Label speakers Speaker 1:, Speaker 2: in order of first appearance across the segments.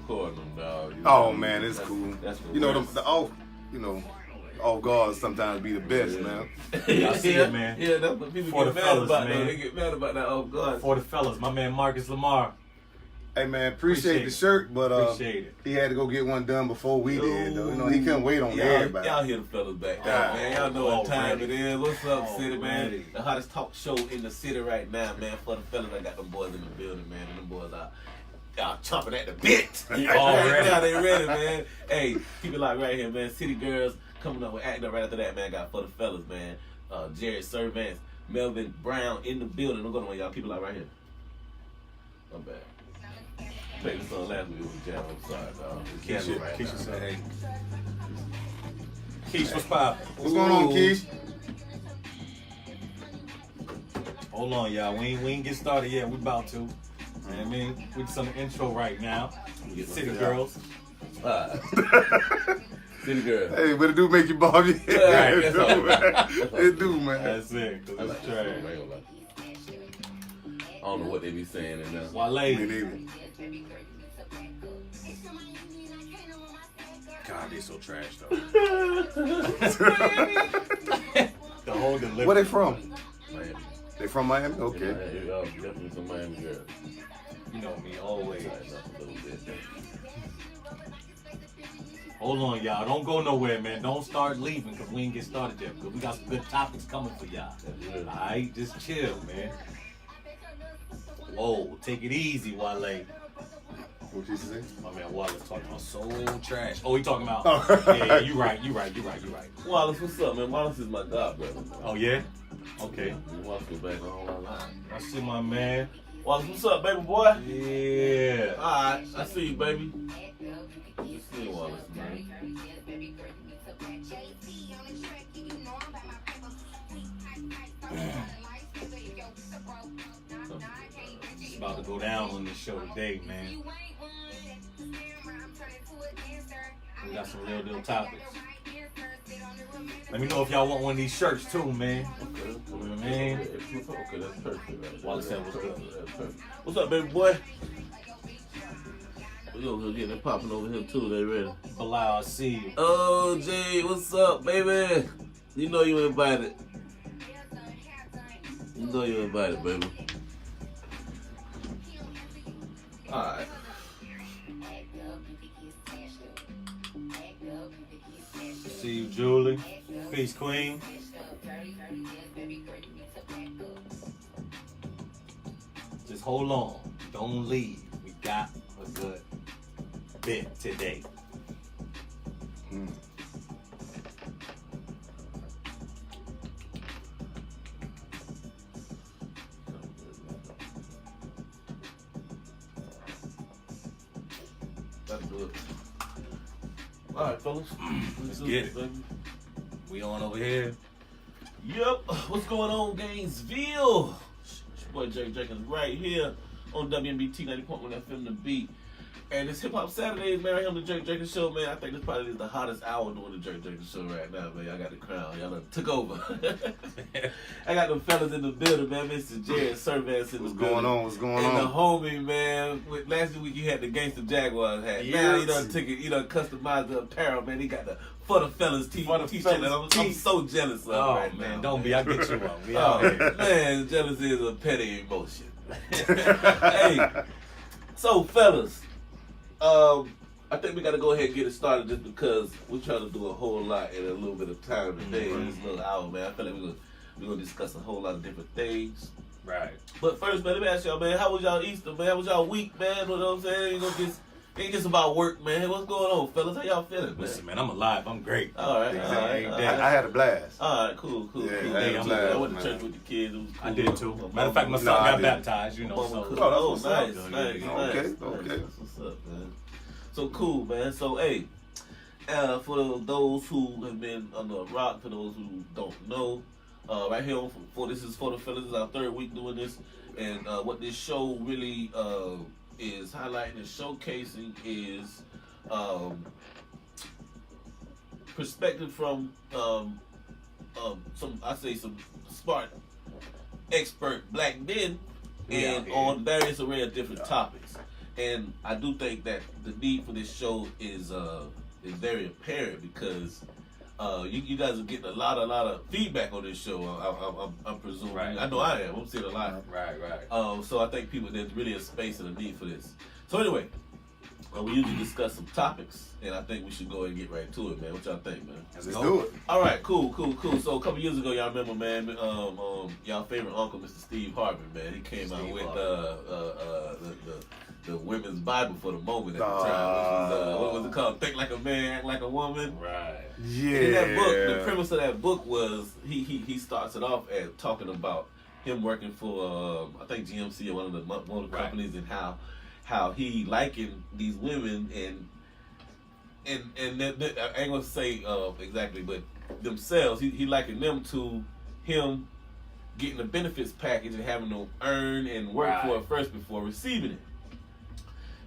Speaker 1: recording them, dog.
Speaker 2: Oh man, it's cool.
Speaker 1: That's
Speaker 2: you know the off, off guards sometimes be the best, man.
Speaker 3: I see it, man.
Speaker 1: Yeah, that's what people
Speaker 3: For
Speaker 1: get
Speaker 3: the
Speaker 1: mad
Speaker 3: fellas,
Speaker 1: about.
Speaker 3: man.
Speaker 1: They get mad about that off guard.
Speaker 3: For the fellas, my man Marcus Lamar.
Speaker 2: Hey man, appreciate the shirt, but
Speaker 3: Appreciate it.
Speaker 2: he had to go get one done before we did, though. He couldn't wait on everybody.
Speaker 1: Y'all hear the fellas back there, man. Y'all know what time it is. What's up, city, man?
Speaker 3: Already.
Speaker 1: The hottest talk show in the city right now, man. For the fellas, I got them boys in the building, man. And them boys are chomping at the bit.
Speaker 3: Already.
Speaker 1: Now they ready, man. Hey, keep it like right here, man. City girls coming up with acting up right after that, man. Got for the fellas, man. Jarrett, Servance, Melvin, Brown in the building. I'm going on, y'all. Keep it like right here. I'm bad. Played this song last week with Jam. I'm sorry, dog.
Speaker 3: Keisha said, hey. Keish, what's poppin'?
Speaker 2: What's going on, Keish?
Speaker 3: Hold on, y'all. We ain't get started yet. We about to. You know what I mean? We just on the intro right now. City girls.
Speaker 1: City girls.
Speaker 2: Hey, but it do make you bob your head.
Speaker 1: Right, that's all right.
Speaker 2: It do, man.
Speaker 3: That's it. Cause it's trash.
Speaker 1: I don't know what they be saying in there.
Speaker 3: Wale.
Speaker 2: Me neither.
Speaker 3: God, they so trash though. The whole delivery.
Speaker 2: Where they from?
Speaker 1: Miami.
Speaker 2: They from Miami? Okay.
Speaker 1: Yeah, definitely some Miami girls.
Speaker 3: You know me always.
Speaker 1: Tighten up a little bit.
Speaker 3: Hold on, y'all. Don't go nowhere, man. Don't start leaving because we ain't get started yet. Because we got some good topics coming for y'all.
Speaker 1: Yeah.
Speaker 3: Alright, just chill, man. Whoa, take it easy, Wale.
Speaker 2: What you say?
Speaker 3: My man Wallace talking about soul trash. Oh, he talking about.
Speaker 2: Oh.
Speaker 3: Yeah, you right.
Speaker 1: Wallace, what's up, man? Wallace is my god brother.
Speaker 3: Oh yeah. Okay.
Speaker 1: Wallace go back on our line.
Speaker 3: I see my man.
Speaker 1: Wallace, what's up, baby boy?
Speaker 3: Yeah.
Speaker 1: Alright, I see you, baby. You see you, Wallace, man.
Speaker 3: It's about to go down on this show today, man. We got some real deal topics. Let me know if y'all want one of these shirts too, man.
Speaker 1: Okay,
Speaker 3: Man.
Speaker 1: Okay, that's perfect. Right?
Speaker 3: Wallace said what's good.
Speaker 1: That's perfect. What's up, baby boy? We over here getting it popping over here too. They ready?
Speaker 3: Bilal, I see you.
Speaker 1: Oh, Jay, what's up, baby? You know you invited. You know you invited, baby. Alright.
Speaker 3: See you, Julie. Peace, Queen. Just hold on. Don't leave. We got a good bit today.
Speaker 1: That'll do it. Alright, fellas.
Speaker 3: Let's
Speaker 1: do
Speaker 3: get
Speaker 1: this,
Speaker 3: it.
Speaker 1: baby.
Speaker 3: We on over here.
Speaker 1: Yep. What's going on, Gainesville? It's your boy Jake Jenkins right here on WMBT 90.1 FM The Beat. And it's Hip Hop Saturdays, man. Right here on the Jake Jenkins Show, man. I think this probably is the hottest hour doing the Jake Jenkins Show right now, man. I got the crown. Y'all done took over. I got them fellas in the building, man. Mr. Jarrett, Servance in the building.
Speaker 2: What's going
Speaker 1: And the
Speaker 2: on?
Speaker 1: homie, man. Last week you had the Gangsta Jaguars hat.
Speaker 3: Yes.
Speaker 1: Now you done took it, you done customized the apparel, man. He got the For the Fellas t-shirt that I'm so jealous of right
Speaker 3: man,
Speaker 1: now.
Speaker 3: don't be. I get you one. We
Speaker 1: Oh,
Speaker 3: out here.
Speaker 1: man, jealousy is a petty emotion. Hey, so fellas, I think we got to go ahead and get it started just because we're trying to do a whole lot in a little bit of time today in this little hour, man. I feel like we're gonna discuss a whole lot of different things.
Speaker 3: Right.
Speaker 1: But first, man, let me ask y'all, man, how was y'all Easter, man? How was y'all week, man? You know what I'm saying? It ain't just about work, man. What's going on, fellas? How y'all feeling, man?
Speaker 3: Listen, man, I'm alive. I'm great.
Speaker 1: All right, all right.
Speaker 2: I had a blast.
Speaker 1: All right, cool.
Speaker 2: Yeah,
Speaker 1: cool.
Speaker 2: I had a blast,
Speaker 1: I went to
Speaker 2: man.
Speaker 1: church with the kids. It was cool.
Speaker 3: I did too. Matter of fact, my son
Speaker 2: I
Speaker 3: got
Speaker 2: didn't.
Speaker 3: baptized, you know.
Speaker 1: Mama
Speaker 3: So.
Speaker 1: cool.
Speaker 2: Oh, that's what's
Speaker 1: nice,
Speaker 2: up.
Speaker 1: nice.
Speaker 2: Okay.
Speaker 1: That's what's up, man. So cool, man. So, hey, for those who have been under a rock, for those who don't know, right here this is For the Fellas. This is our third week doing this, and what this show really is highlighting and showcasing is perspective from some smart expert black men and on various array of different topics. And I do think that the need for this show is very apparent because you guys are getting a lot of feedback on this show. I'm presuming.
Speaker 3: Right.
Speaker 1: I know I am. I'm seeing a lot.
Speaker 3: Right.
Speaker 1: So I think there's really a space and a need for this. So anyway, we usually discuss some topics, and I think we should go ahead and get right to it, man. What y'all think, man?
Speaker 2: Let's do it.
Speaker 1: All right, cool. So a couple years ago, y'all remember, man, y'all favorite uncle, Mr. Steve Harvey, man. He came out with the women's Bible for the moment at the time, which was, what was it called? Think Like a Man, Act Like a Woman.
Speaker 3: Right.
Speaker 2: Yeah.
Speaker 1: In that book, the premise of that book was he starts it off as talking about him working for I think GMC or one of the motor companies, and how he likened these women and I ain't gonna say exactly, but themselves, he likened them to him getting the benefits package and having to earn and work for it first before receiving it.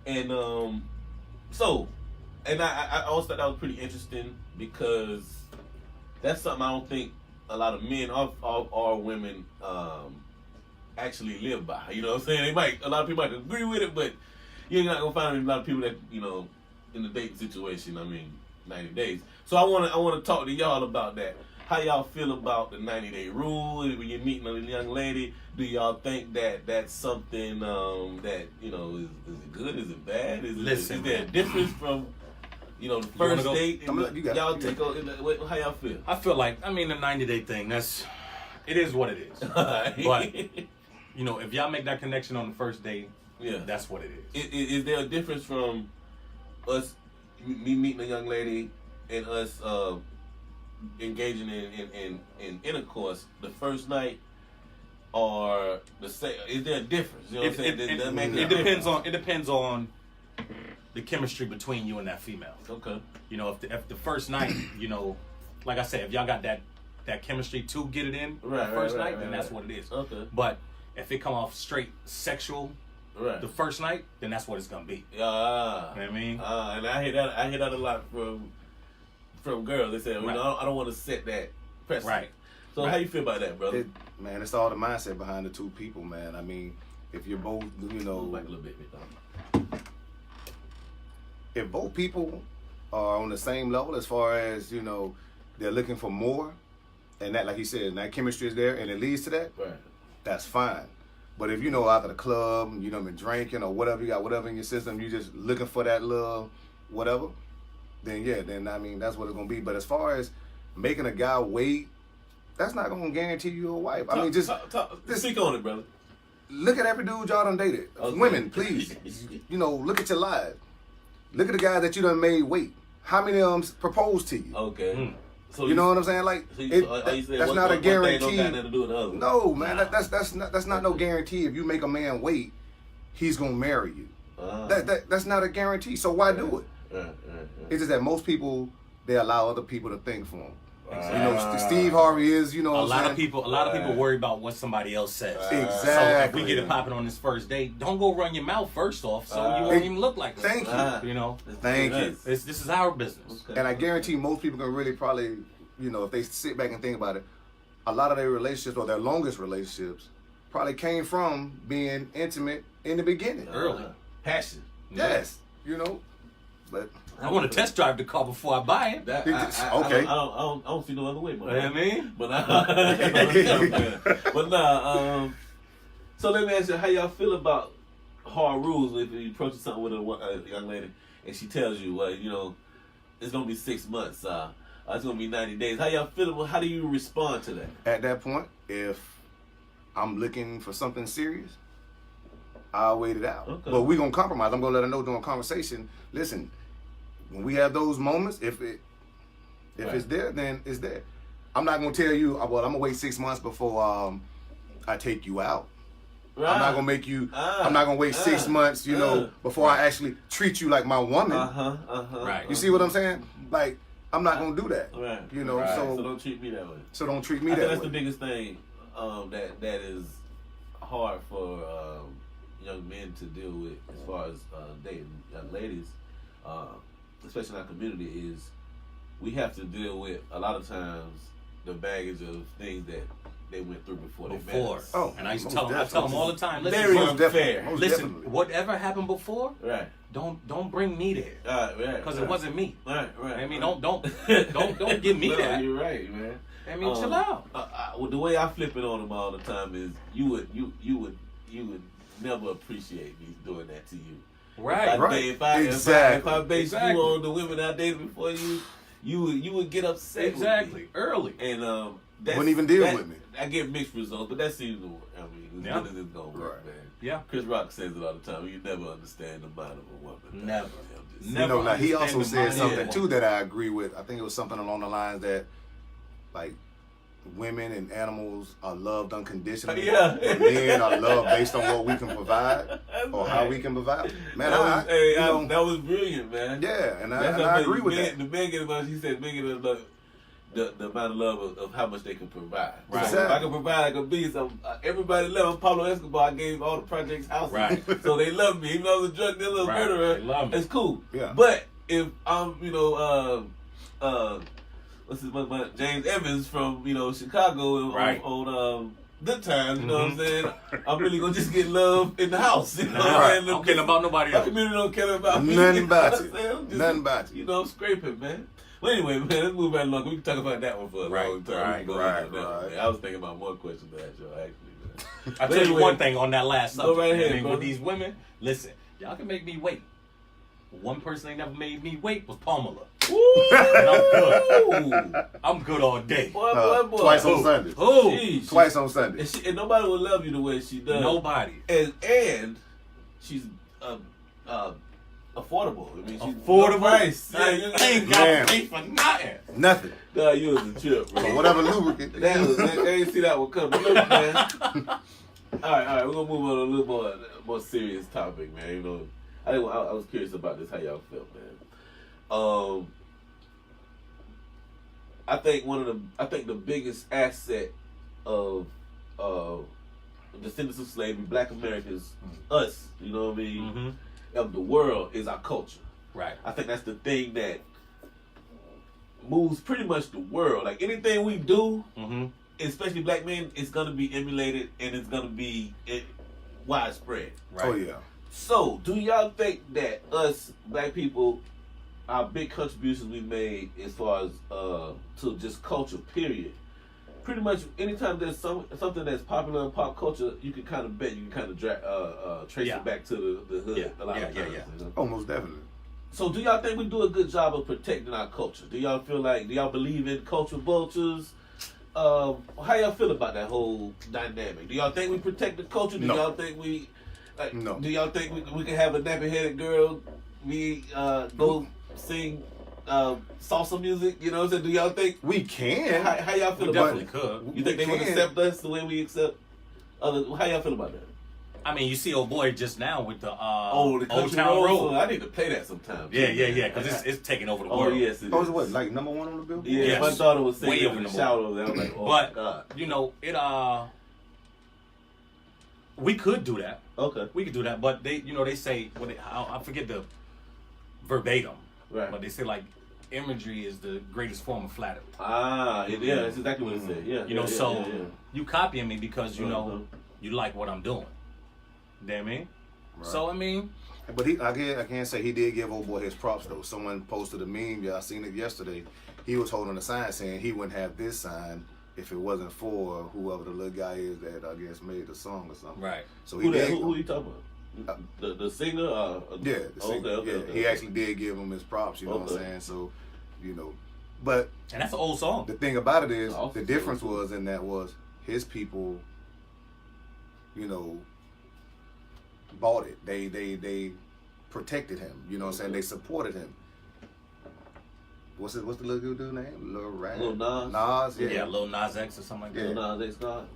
Speaker 1: And I always thought that was pretty interesting because that's something I don't think a lot of men or women actually live by. You know what I'm saying? A lot of people might agree with it, but you're not gonna find a lot of people that, you know, in the dating situation. I mean, 90 days. So I wanna talk to y'all about that. How y'all feel about the 90-day rule when you're meeting a young lady? Do y'all think that that's something that, you know, is it good? Is it bad? Is there a difference from, you know, the first date? Y'all take how y'all feel?
Speaker 3: I feel like, I mean, the 90-day thing, it is what it is. But, you know, if y'all make that connection on the first date, that's what it is.
Speaker 1: Is there a difference from me meeting a young lady and us engaging in intercourse the first night, or the same? Is there a difference? You know what I'm saying?
Speaker 3: It depends on the chemistry between you and that female.
Speaker 1: Okay.
Speaker 3: You know, if the first night, you know, like I said, if y'all got that chemistry to get it in the first night, then that's what it is.
Speaker 1: Okay.
Speaker 3: But if it come off straight sexual the first night, then that's what it's gonna be.
Speaker 1: You know
Speaker 3: what I mean?
Speaker 1: And I hear that a lot from girls. They say, you know, I don't want to set that precedent.
Speaker 3: Right.
Speaker 1: So how you feel about that, brother?
Speaker 2: Man, it's all the mindset behind the two people, man. I mean, if you're both, you know,
Speaker 1: back a little bit,
Speaker 2: if both people are on the same level as far as, you know, they're looking for more, and that, like he said, that chemistry is there and it leads to that, that's fine. But if you know, after the club, you know, been drinking or whatever, you got whatever in your system, you just looking for that little whatever, then I mean, that's what it's gonna be. But as far as making a guy wait, that's not gonna guarantee you a wife. I mean, just
Speaker 1: speak on it, brother.
Speaker 2: Look at every dude y'all done dated.
Speaker 1: Okay.
Speaker 2: Women, please, you know, look at your lives. Look at the guy that you done made wait. How many of them proposed to you?
Speaker 1: Okay. So
Speaker 2: you know what I'm saying? Like, that's not a guarantee. No, man, that's not no guarantee. If you make a man wait, he's gonna marry you. That's not a guarantee. So why do it? It's just that most people, they allow other people to think for them. You know, Steve Harvey is, you know,
Speaker 3: a lot of people worry about what somebody else says.
Speaker 2: Exactly.
Speaker 3: So if we get it popping on this first date, don't go run your mouth first off, so you won't even look like us.
Speaker 2: Thank you.
Speaker 3: You know,
Speaker 2: thank you.
Speaker 3: This is our business.
Speaker 2: And I guarantee most people can really probably, you know, if they sit back and think about it, a lot of their relationships or their longest relationships probably came from being intimate in the beginning.
Speaker 3: Early.
Speaker 1: Passion.
Speaker 2: Yes. You know, but
Speaker 3: I want to test drive the car before I buy it.
Speaker 2: Okay.
Speaker 1: I don't see no other way, man.
Speaker 3: You know what I mean?
Speaker 1: But nah, so let me ask you, how y'all feel about hard rules if you approach something with a young lady and she tells you, well, you know, it's gonna be 6 months, it's gonna be 90 days. How y'all feel about? How do you respond to that?
Speaker 2: At that point, if I'm looking for something serious, I'll wait it out.
Speaker 1: Okay.
Speaker 2: But we gonna compromise. I'm gonna let her know during conversation. Listen, when we have those moments, if it's there, then it's there. I'm not gonna tell you, well, I'm gonna wait 6 months before I take you out. Right. I'm not gonna make you. I'm not gonna wait 6 months, you know, before I actually treat you like my woman.
Speaker 3: Right.
Speaker 2: You see what I'm saying? Like, I'm not gonna do that.
Speaker 1: Right.
Speaker 2: You know.
Speaker 1: Right. So don't treat me that way.
Speaker 2: So don't treat me that way.
Speaker 1: That's the biggest thing that is hard for young men to deal with as far as dating young ladies, especially in our community, is we have to deal with a lot of times the baggage of things that they went through before they met us.
Speaker 3: Oh, and I used to tell them all the time. Listen,
Speaker 1: very unfair.
Speaker 3: Listen, whatever happened before,
Speaker 1: right?
Speaker 3: Don't bring me there, because it wasn't me.
Speaker 1: Right.
Speaker 3: I mean, don't give me that.
Speaker 1: You're right, man.
Speaker 3: I mean, chill out.
Speaker 1: The way I flip it on them all the time is you would never appreciate me doing that to you.
Speaker 3: Right.
Speaker 1: If I based you on the women I dated before you would get upset.
Speaker 3: Exactly. Early.
Speaker 1: And
Speaker 2: wouldn't even deal with me.
Speaker 1: I get mixed results, but that seems to work. I mean, as good as it's gonna work, man.
Speaker 3: Yeah.
Speaker 1: Chris Rock says it all the time. You never understand the mind of a woman.
Speaker 3: Never.
Speaker 2: Never. Now he also said something too that I agree with. I think it was something along the lines that, like, women and animals are loved unconditionally.
Speaker 1: Yeah.
Speaker 2: And men are loved based on what we can provide or how we can provide. Man,
Speaker 1: that was brilliant, man.
Speaker 2: Yeah, and I agree with that.
Speaker 1: The men get about, he said, men get about the amount of love of how much they can provide.
Speaker 2: Right.
Speaker 1: So if I can provide, I can be some. Everybody love him. Pablo Escobar, I gave all the projects houses.
Speaker 3: Right.
Speaker 1: So they love me. Even though I was a drug dealer, murderer,
Speaker 3: they love me.
Speaker 1: It's cool.
Speaker 2: Yeah.
Speaker 1: But if I'm, what's his name? James Evans from, Chicago on Good Times, you know what I'm saying? I'm really gonna just get love in the house. You know what I'm saying?
Speaker 3: I don't care about nobody else.
Speaker 1: My community don't care about me.
Speaker 2: Nothing about
Speaker 1: you.
Speaker 2: you. Nothing about you.
Speaker 1: I'm scraping, man. Well, anyway, man, let's move right along. We can talk about that one for a long time.
Speaker 2: Right.
Speaker 1: I was thinking about one question to ask y'all, actually.
Speaker 3: I'll tell you one thing on that last subject.
Speaker 1: Go right ahead,
Speaker 3: with these women, listen, y'all can make me wait. One person they never made me wait was Pamela. And I'm good. I'm good all day.
Speaker 1: Boy.
Speaker 2: Twice on Sunday.
Speaker 1: Jeez.
Speaker 2: Twice on Sunday.
Speaker 1: And nobody will love you the way she does.
Speaker 3: Nobody.
Speaker 1: And she's affordable. I mean, she's
Speaker 3: affordable.
Speaker 1: Price.
Speaker 3: I ain't got to pay for nothing.
Speaker 2: Nothing.
Speaker 1: God, you was a trip, bro.
Speaker 2: Or whatever lubricant.
Speaker 1: They ain't see that one coming. Look, man. All right. We're gonna move on to a little more serious topic, man. I was curious about this. How y'all felt, man? I think the biggest asset of descendants of slavery, Black Americans, us, you know what I mean,
Speaker 3: Mm-hmm.
Speaker 1: of the world is our culture.
Speaker 3: Right.
Speaker 1: I think that's the thing that moves pretty much the world. Like anything we do, especially black men, it's gonna be emulated and it's gonna be widespread.
Speaker 3: Right.
Speaker 2: Oh yeah.
Speaker 1: So, do y'all think that us black people, our big contributions we made as far as to just culture, period, pretty much anytime there's something that's popular in pop culture, you can kind of bet, you can kind of trace it back to the hood a lot of times. You know?
Speaker 2: Almost definitely.
Speaker 1: So, do y'all think we do a good job of protecting our culture? Do y'all believe in culture vultures? How y'all feel about that whole dynamic? Do y'all think we protect the culture? Do y'all think we...
Speaker 2: no.
Speaker 1: Do y'all think we can have a nappy-headed girl go sing salsa music? You know what I'm saying? Do y'all think
Speaker 2: we can?
Speaker 1: How y'all feel
Speaker 3: we
Speaker 1: about
Speaker 3: definitely
Speaker 1: it?
Speaker 3: Could.
Speaker 1: You think they would accept us the way we accept others? How y'all feel about that?
Speaker 3: I mean, you see old boy just now with the
Speaker 1: the
Speaker 3: Old
Speaker 1: Country
Speaker 3: Town Road.
Speaker 1: So I need to play that sometime.
Speaker 3: Yeah, because it's taking over the world.
Speaker 1: Oh, yes, it is.
Speaker 2: Oh, is it what, like number one on the billboard?
Speaker 1: Yeah,
Speaker 3: Yes.
Speaker 1: my daughter was singing
Speaker 3: Way over
Speaker 1: in the
Speaker 3: number
Speaker 1: shower over there. I was like, oh,
Speaker 3: but,
Speaker 1: God.
Speaker 3: it, we could do that.
Speaker 1: Okay.
Speaker 3: We could do that, but they say, I forget the verbatim,
Speaker 1: right?
Speaker 3: But they say, like, imagery is the greatest form of flattery.
Speaker 1: Yeah, that's exactly what it said. Yeah.
Speaker 3: You copying me because you know you like what I'm doing. You know what I mean?
Speaker 2: Right.
Speaker 3: So I mean,
Speaker 2: but I can't say he did give old boy his props though. Someone posted a meme. Yeah, I seen it yesterday. He was holding a sign saying he wouldn't have this sign if it wasn't for whoever the little guy is that I guess made the song or something.
Speaker 3: right.
Speaker 2: So
Speaker 1: who are you talking about? The singer?
Speaker 2: Yeah, the singer.
Speaker 1: Okay.
Speaker 2: He actually did give him his props. You know what I'm saying? So, but
Speaker 3: And that's an old song.
Speaker 2: the thing about it is the difference was in that was his people, bought it. They protected him. You know what I'm saying? They supported him. What's the little dude name? Lil
Speaker 1: Nas.
Speaker 2: Nas, yeah.
Speaker 3: Yeah, Lil Nas X or something like that.
Speaker 1: Lil Nas X God?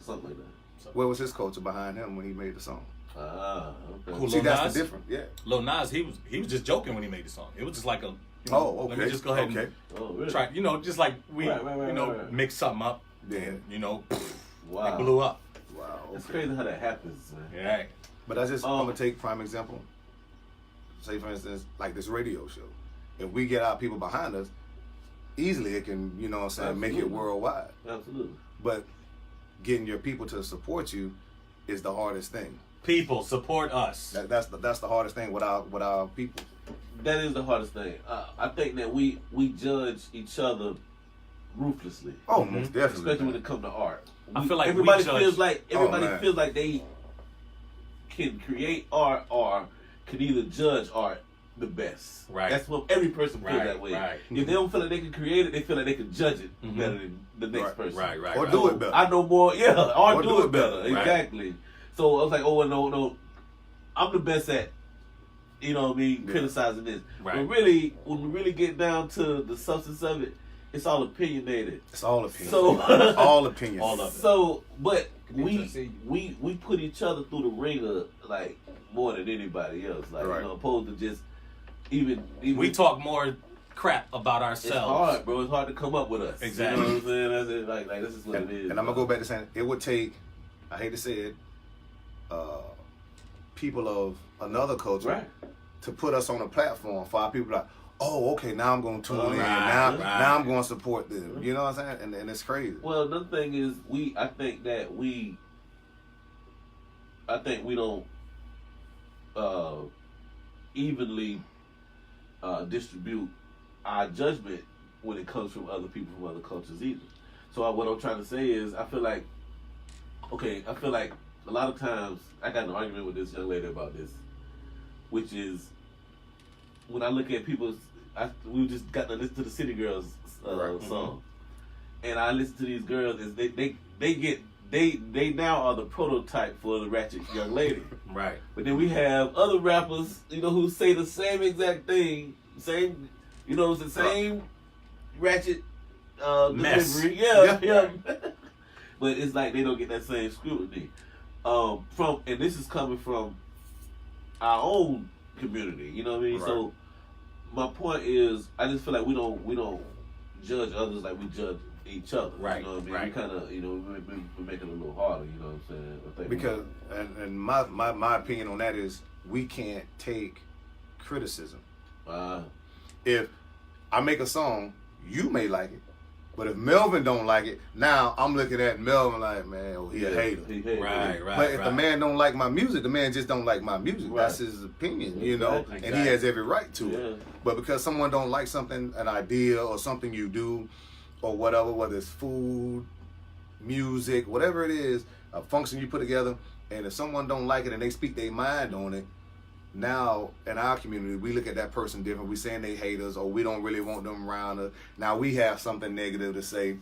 Speaker 1: Something like that.
Speaker 2: What was his culture behind him when he made the song?
Speaker 1: Okay.
Speaker 3: Who,
Speaker 2: See,
Speaker 3: Lil
Speaker 2: that's
Speaker 3: Nas?
Speaker 2: the difference. Yeah.
Speaker 3: Lil Nas, he was just joking when he made the song. It was just like a.
Speaker 2: Okay.
Speaker 3: Let me just go ahead and try. Just like we, mix something up.
Speaker 2: Then,
Speaker 1: wow.
Speaker 3: It blew up.
Speaker 2: Wow. Okay.
Speaker 1: It's crazy how that happens, man.
Speaker 3: Yeah.
Speaker 2: But I'm gonna take prime example. Say for instance, like this radio show. If we get our people behind us, easily it can, make it worldwide.
Speaker 1: Absolutely.
Speaker 2: But getting your people to support you is the hardest thing.
Speaker 3: People support us.
Speaker 2: That's the hardest thing with our people.
Speaker 1: That is the hardest thing. I think that we judge each other ruthlessly.
Speaker 2: Oh, most definitely.
Speaker 1: Especially when it comes to art.
Speaker 3: I feel like
Speaker 1: everybody
Speaker 3: we
Speaker 1: feels like
Speaker 2: Oh,
Speaker 1: feels like they can create art or can either judge art the best.
Speaker 3: Right.
Speaker 1: That's what every person feels that way.
Speaker 3: Right.
Speaker 1: If they don't feel like they can create it, they feel like they can judge it better than the next person.
Speaker 3: Right.
Speaker 2: Or do it better.
Speaker 1: I know more. Yeah, or do it better.
Speaker 3: Right.
Speaker 1: Exactly. So I was like, oh no, I'm the best at, you know what I mean, criticizing this.
Speaker 3: Right.
Speaker 1: But really, when we really get down to the substance of it, it's all opinionated.
Speaker 2: It's all opinion.
Speaker 1: So
Speaker 2: all opinion.
Speaker 3: All of it.
Speaker 1: So, but we put each other through the ringer like more than anybody else. Like
Speaker 2: Right.
Speaker 1: you know, opposed to just even
Speaker 3: We talk more crap about ourselves.
Speaker 1: It's hard, bro. It's hard to come up with us.
Speaker 3: Exactly.
Speaker 1: You know what I'm saying? That's it. Like this is what it is.
Speaker 2: And I'm gonna go back to saying it would take, I hate to say it, people of another culture
Speaker 1: Right.
Speaker 2: to put us on a platform for our people like, oh, okay, now I'm gonna tune in.
Speaker 3: Right.
Speaker 2: Now I'm gonna support them. You know what I'm saying? And it's crazy.
Speaker 1: Well, another thing is I think we don't evenly distribute our judgment when it comes from other people from other cultures either. So what I'm trying to say is I feel like a lot of times I got an argument with this young lady about this, which is when I look at people's, we just got to listen to the City Girls song, and I listen to these girls as they now are the prototype for the ratchet young lady.
Speaker 3: Right.
Speaker 1: But then we have other rappers, you know, who say the same exact thing, same, you know, it's the same ratchet
Speaker 3: mess.
Speaker 1: delivery. Yeah. But it's like they don't get that same scrutiny. And this is coming from our own community, you know what I mean?
Speaker 2: Right.
Speaker 1: So my point is, I just feel like we don't judge others like we judge each other.
Speaker 3: Right.
Speaker 1: You know what I mean?
Speaker 3: Right.
Speaker 1: We kind of, you know, we make it a little harder. You know what I'm saying? I think
Speaker 2: Because and my opinion on that is we can't take criticism. If I make a song, you may like it. But if Melvin don't like it, now I'm looking at Melvin like, man, he a hater.
Speaker 3: Right.
Speaker 2: But if the man don't like my music, the man just don't like my music.
Speaker 1: Right.
Speaker 2: That's his opinion, you know,
Speaker 3: Exactly.
Speaker 2: and he has every right to
Speaker 1: Yeah.
Speaker 2: it. But because someone don't like something, an idea or something you do or whatever, whether it's food, music, whatever it is, a function you put together, and if someone don't like it and they speak their mind on it, now in our community we look at that person different. We saying they hate us or we don't really want them around us. Now we have something negative to say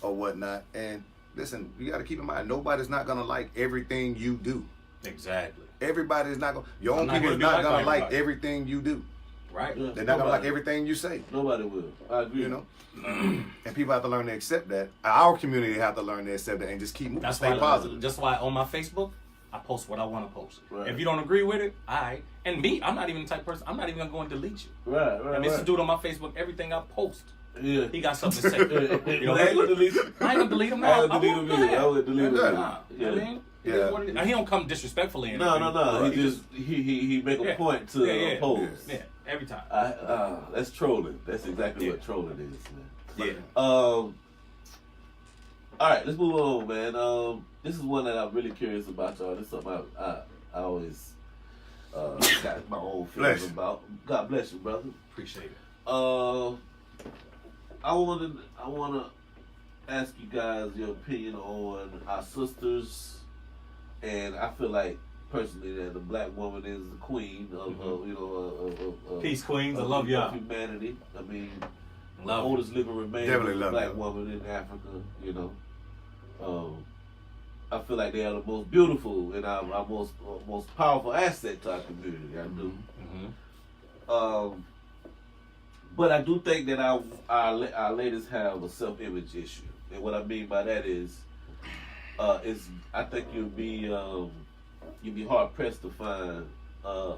Speaker 2: or whatnot. And listen, you got to keep in mind, nobody's not gonna like everything you do.
Speaker 3: Exactly.
Speaker 2: Everybody's not gonna. Your own
Speaker 3: I'm not
Speaker 2: people is
Speaker 3: gonna be
Speaker 2: not gonna like
Speaker 3: everybody.
Speaker 2: everything you do.
Speaker 3: Right.
Speaker 1: Yeah.
Speaker 2: They're not gonna like
Speaker 1: Nobody.
Speaker 2: everything you say.
Speaker 1: Nobody will. I agree.
Speaker 2: You know, and people have to learn to accept that. Our community have to learn to accept that and just keep moving.
Speaker 3: That's
Speaker 2: Stay
Speaker 3: why.
Speaker 2: positive.
Speaker 3: Just why on my Facebook, I post what I want to post.
Speaker 1: Right.
Speaker 3: If you don't agree with it, and me, I'm not even the type of person. I'm not even gonna go and delete you.
Speaker 1: Right.
Speaker 3: I mean, this dude on my Facebook, everything I post,
Speaker 1: Yeah.
Speaker 3: he got something to say. You know,
Speaker 1: I ain't gonna delete him.
Speaker 3: I ain't gonna delete him
Speaker 1: I
Speaker 3: now.
Speaker 1: would delete him either. I would delete him.
Speaker 2: Yeah.
Speaker 3: Nah, you know what I mean? It is what it is. Now, he don't come disrespectfully. And
Speaker 1: No.
Speaker 3: everything.
Speaker 1: He just he make a point to oppose.
Speaker 3: Yeah, every time.
Speaker 1: That's trolling. That's exactly what trolling is, man.
Speaker 3: Yeah.
Speaker 1: All right, let's move on, man. This is one that I'm really curious about, y'all. This is something I always got my own feelings about. God bless you, brother.
Speaker 3: Appreciate it.
Speaker 1: I wanna ask you guys your opinion on our sisters, and I feel like personally that the black woman is the queen of
Speaker 3: Peace, queens. I love y'all.
Speaker 1: Humanity. I mean, the
Speaker 3: Love
Speaker 1: oldest living remaining
Speaker 2: Definitely love
Speaker 1: black
Speaker 2: you.
Speaker 1: woman in Africa. You know, I feel like they are the most beautiful and our most powerful asset to our community. I do.
Speaker 3: Mm-hmm.
Speaker 1: But I do think that our ladies have a self-image issue, and what I mean by that is I think you'd be hard pressed to find a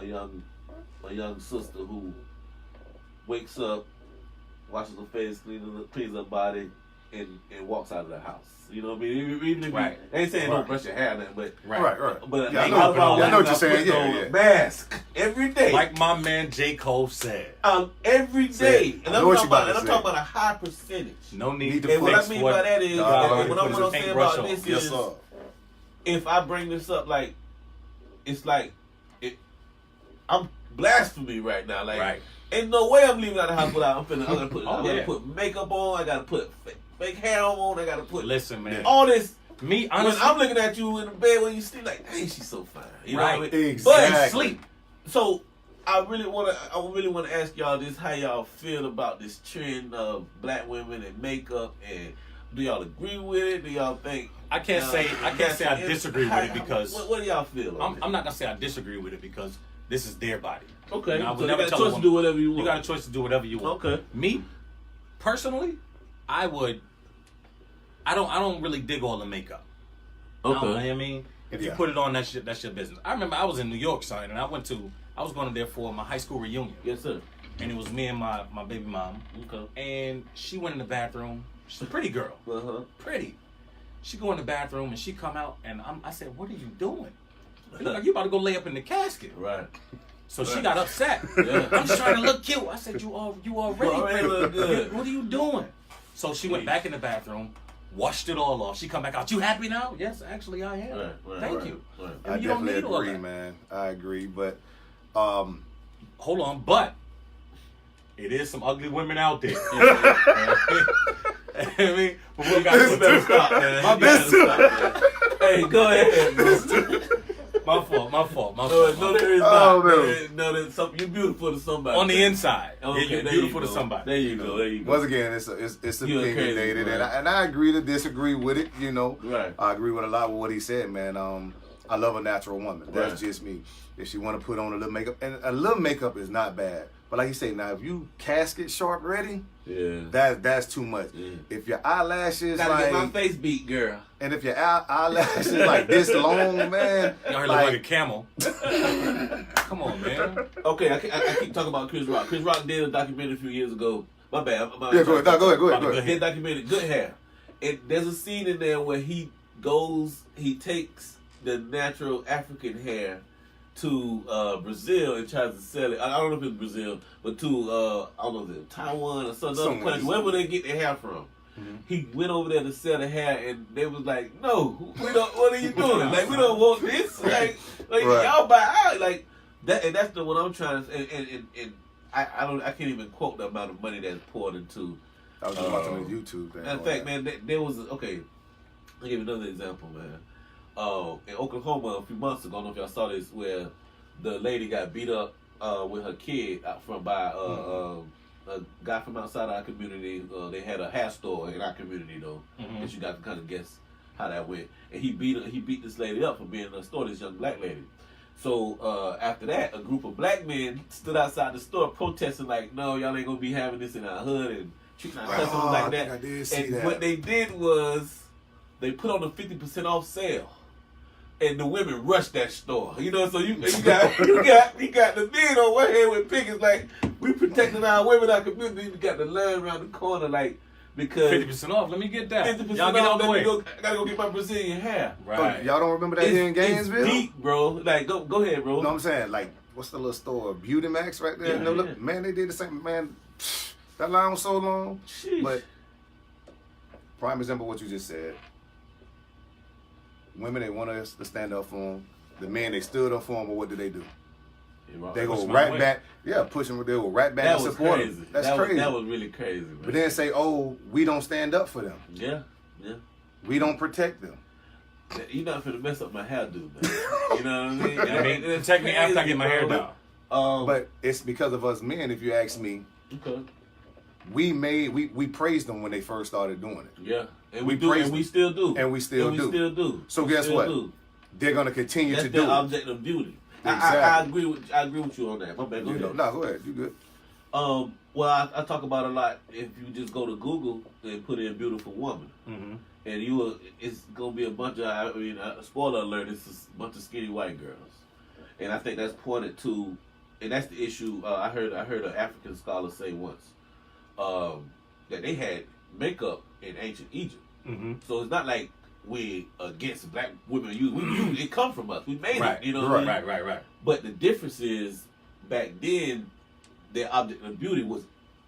Speaker 1: young sister who wakes up, washes her face, cleans her body, and walks out of the house. You know what I mean? Even if
Speaker 3: right.
Speaker 1: I ain't saying don't brush your hair, nothing, but
Speaker 2: right.
Speaker 1: But
Speaker 2: yeah,
Speaker 1: I know what you're
Speaker 2: saying. Yeah.
Speaker 1: Mask every day,
Speaker 3: like my man J. Cole said.
Speaker 1: Every day, and I'm talking about a high percentage.
Speaker 3: No need to.
Speaker 1: And what I mean by that is, what I'm saying about this is, if I bring this up, like, it's like, I'm blasphemy right now. Like, ain't no way I'm leaving out the house without I gotta put makeup on. I gotta put fake hair on. I gotta put.
Speaker 3: Listen, man.
Speaker 1: All this.
Speaker 3: Me, honestly,
Speaker 1: when I'm looking at you in the bed when you sleep, like, hey, she's so fine. You know what I mean?
Speaker 2: Exactly.
Speaker 1: But sleep. So I really want to ask y'all this: how y'all feel about this trend of black women and makeup, and do y'all agree with it? Do y'all think?
Speaker 3: I can't say I disagree with it because
Speaker 1: what do y'all feel?
Speaker 3: I'm not gonna say I disagree with it because this is their body.
Speaker 1: Okay,
Speaker 3: I would
Speaker 1: so
Speaker 3: never
Speaker 1: you got a
Speaker 3: tell
Speaker 1: choice to do whatever you want.
Speaker 3: You got a choice to do whatever you want.
Speaker 1: Okay.
Speaker 3: Me, personally, I don't really dig all the makeup.
Speaker 1: Okay.
Speaker 3: You know what I mean? If you put it on, that's your business. I remember I was in New York, son, and I was going there for my high school reunion.
Speaker 1: Yes, sir.
Speaker 3: And it was me and my baby mom.
Speaker 1: Okay.
Speaker 3: And she went in the bathroom. She's a pretty girl.
Speaker 1: Uh-huh.
Speaker 3: Pretty. She go in the bathroom and she come out and I said, "What are you doing?" Like, you about to go lay up in the casket.
Speaker 1: Right.
Speaker 3: So she got upset.
Speaker 1: Yeah.
Speaker 3: I'm just trying to look cute. I said, you already
Speaker 1: look good.
Speaker 3: What are you doing? So she went back in the bathroom, washed it all off. She come back out. You happy now? Yes, actually I am.
Speaker 1: Right,
Speaker 3: Thank you.
Speaker 1: Right.
Speaker 2: I
Speaker 3: you don't
Speaker 2: definitely
Speaker 3: need all
Speaker 2: agree,
Speaker 3: that.
Speaker 2: man. I agree, but
Speaker 3: hold on, but it is some ugly women out there. I mean, but we better stop, man.
Speaker 2: My business.
Speaker 1: Hey, go ahead, bro.
Speaker 3: My fault.
Speaker 1: No, there is
Speaker 2: Oh,
Speaker 1: not.
Speaker 2: man.
Speaker 1: There's something. You're beautiful to somebody.
Speaker 3: On the inside.
Speaker 1: Okay,
Speaker 3: Yeah, you're beautiful to somebody.
Speaker 1: There you go.
Speaker 2: Once again, it's opinionated, and I agree to disagree with it. You know,
Speaker 1: right.
Speaker 2: I agree with a lot with what he said, man. I love a natural woman. That's
Speaker 1: Right.
Speaker 2: just me. If she want to put on a little makeup, and a little makeup is not bad. But like you say, now if you casket sharp ready, that's too much. Yeah. If your eyelashes
Speaker 1: gotta
Speaker 2: like
Speaker 1: get my face beat, girl.
Speaker 2: and if your eyelashes like this long, man,
Speaker 3: y'all here look like a camel. Come on, man.
Speaker 1: Okay, I keep talking about Chris Rock. Chris Rock did a documentary a few years ago. My bad.
Speaker 2: Yeah, go ahead.
Speaker 1: He documented Good Hair. And there's a scene in there where he takes the natural African hair to Brazil and tries to sell it. I don't know if it's Brazil, but to I don't know if it's Taiwan or some other country, wherever they get their hair from. Mm-hmm. He went over there to sell the hair, and they was like, "No, we don't. What are you doing? Like, we don't want this. Like right. Y'all buy out like that." And that's what I'm trying to. And I can't even quote the amount of money that's poured into.
Speaker 2: I was just watching the YouTube thing.
Speaker 1: In fact, man, there was okay. I'll give you another example, man. In Oklahoma a few months ago, I don't know if y'all saw this, where the lady got beat up with her kid by a guy from outside our community. They had a hair store in our community, though, and you got to kind of guess how that went. And he beat this lady up for being in the store, this young black lady. So after that, a group of black men stood outside the store protesting, like, "No, y'all ain't gonna be having this in our hood and treating our customers like that."
Speaker 2: I did see
Speaker 1: and
Speaker 2: that.
Speaker 1: what they did was they put on a 50% off sale. And the women rushed that store, you know. So you got the men on one hand with pickets like, we protecting our women, our community. You got the line around the corner like, because
Speaker 3: 50% off. Let me get that.
Speaker 1: 50%
Speaker 3: y'all get
Speaker 1: off.
Speaker 3: out the way.
Speaker 1: I gotta go get my Brazilian hair.
Speaker 3: Right.
Speaker 2: Y'all don't remember that here in Gainesville?
Speaker 1: It's deep, bro. Like, go ahead, bro.
Speaker 2: You know what I'm saying? Like, what's the little store? Beauty Max right there.
Speaker 1: Yeah,
Speaker 2: Look, man, they did the same. Man, that line was so long.
Speaker 1: Sheesh.
Speaker 2: But prime example, what you just said. Women, they want us to stand up for them. The men, they stood up for them, but what do? They go right back. Yeah, push them. They go right back and support them. That's crazy.
Speaker 1: That was really crazy, man.
Speaker 2: But then say, "Oh, we don't stand up for them.
Speaker 1: Yeah.
Speaker 2: We don't protect them."
Speaker 1: You're not finna mess up my hairdo, man. You know what I mean?
Speaker 3: Protect me after I get my hair done.
Speaker 2: But it's because of us men, if you ask me.
Speaker 1: Okay.
Speaker 2: We praised them when they first started doing it.
Speaker 1: Yeah. And we still do.
Speaker 2: And we still do. So guess what? They're gonna continue to do it.
Speaker 1: That's their object of beauty. Exactly. I agree with you on that. My bad. Go ahead.
Speaker 2: No, go ahead. You good.
Speaker 1: Well, I talk about a lot. If you just go to Google and put in "beautiful woman," and it's gonna be a bunch of. Spoiler alert! It's a bunch of skinny white girls, and I think that's pointed to, and that's the issue. I heard an African scholar say once that they had makeup in ancient Egypt.
Speaker 3: Mm-hmm.
Speaker 1: So it's not like we against black women. It come from us. We made it. You know what I mean?
Speaker 3: Right.
Speaker 1: But the difference is, back then, their object of beauty was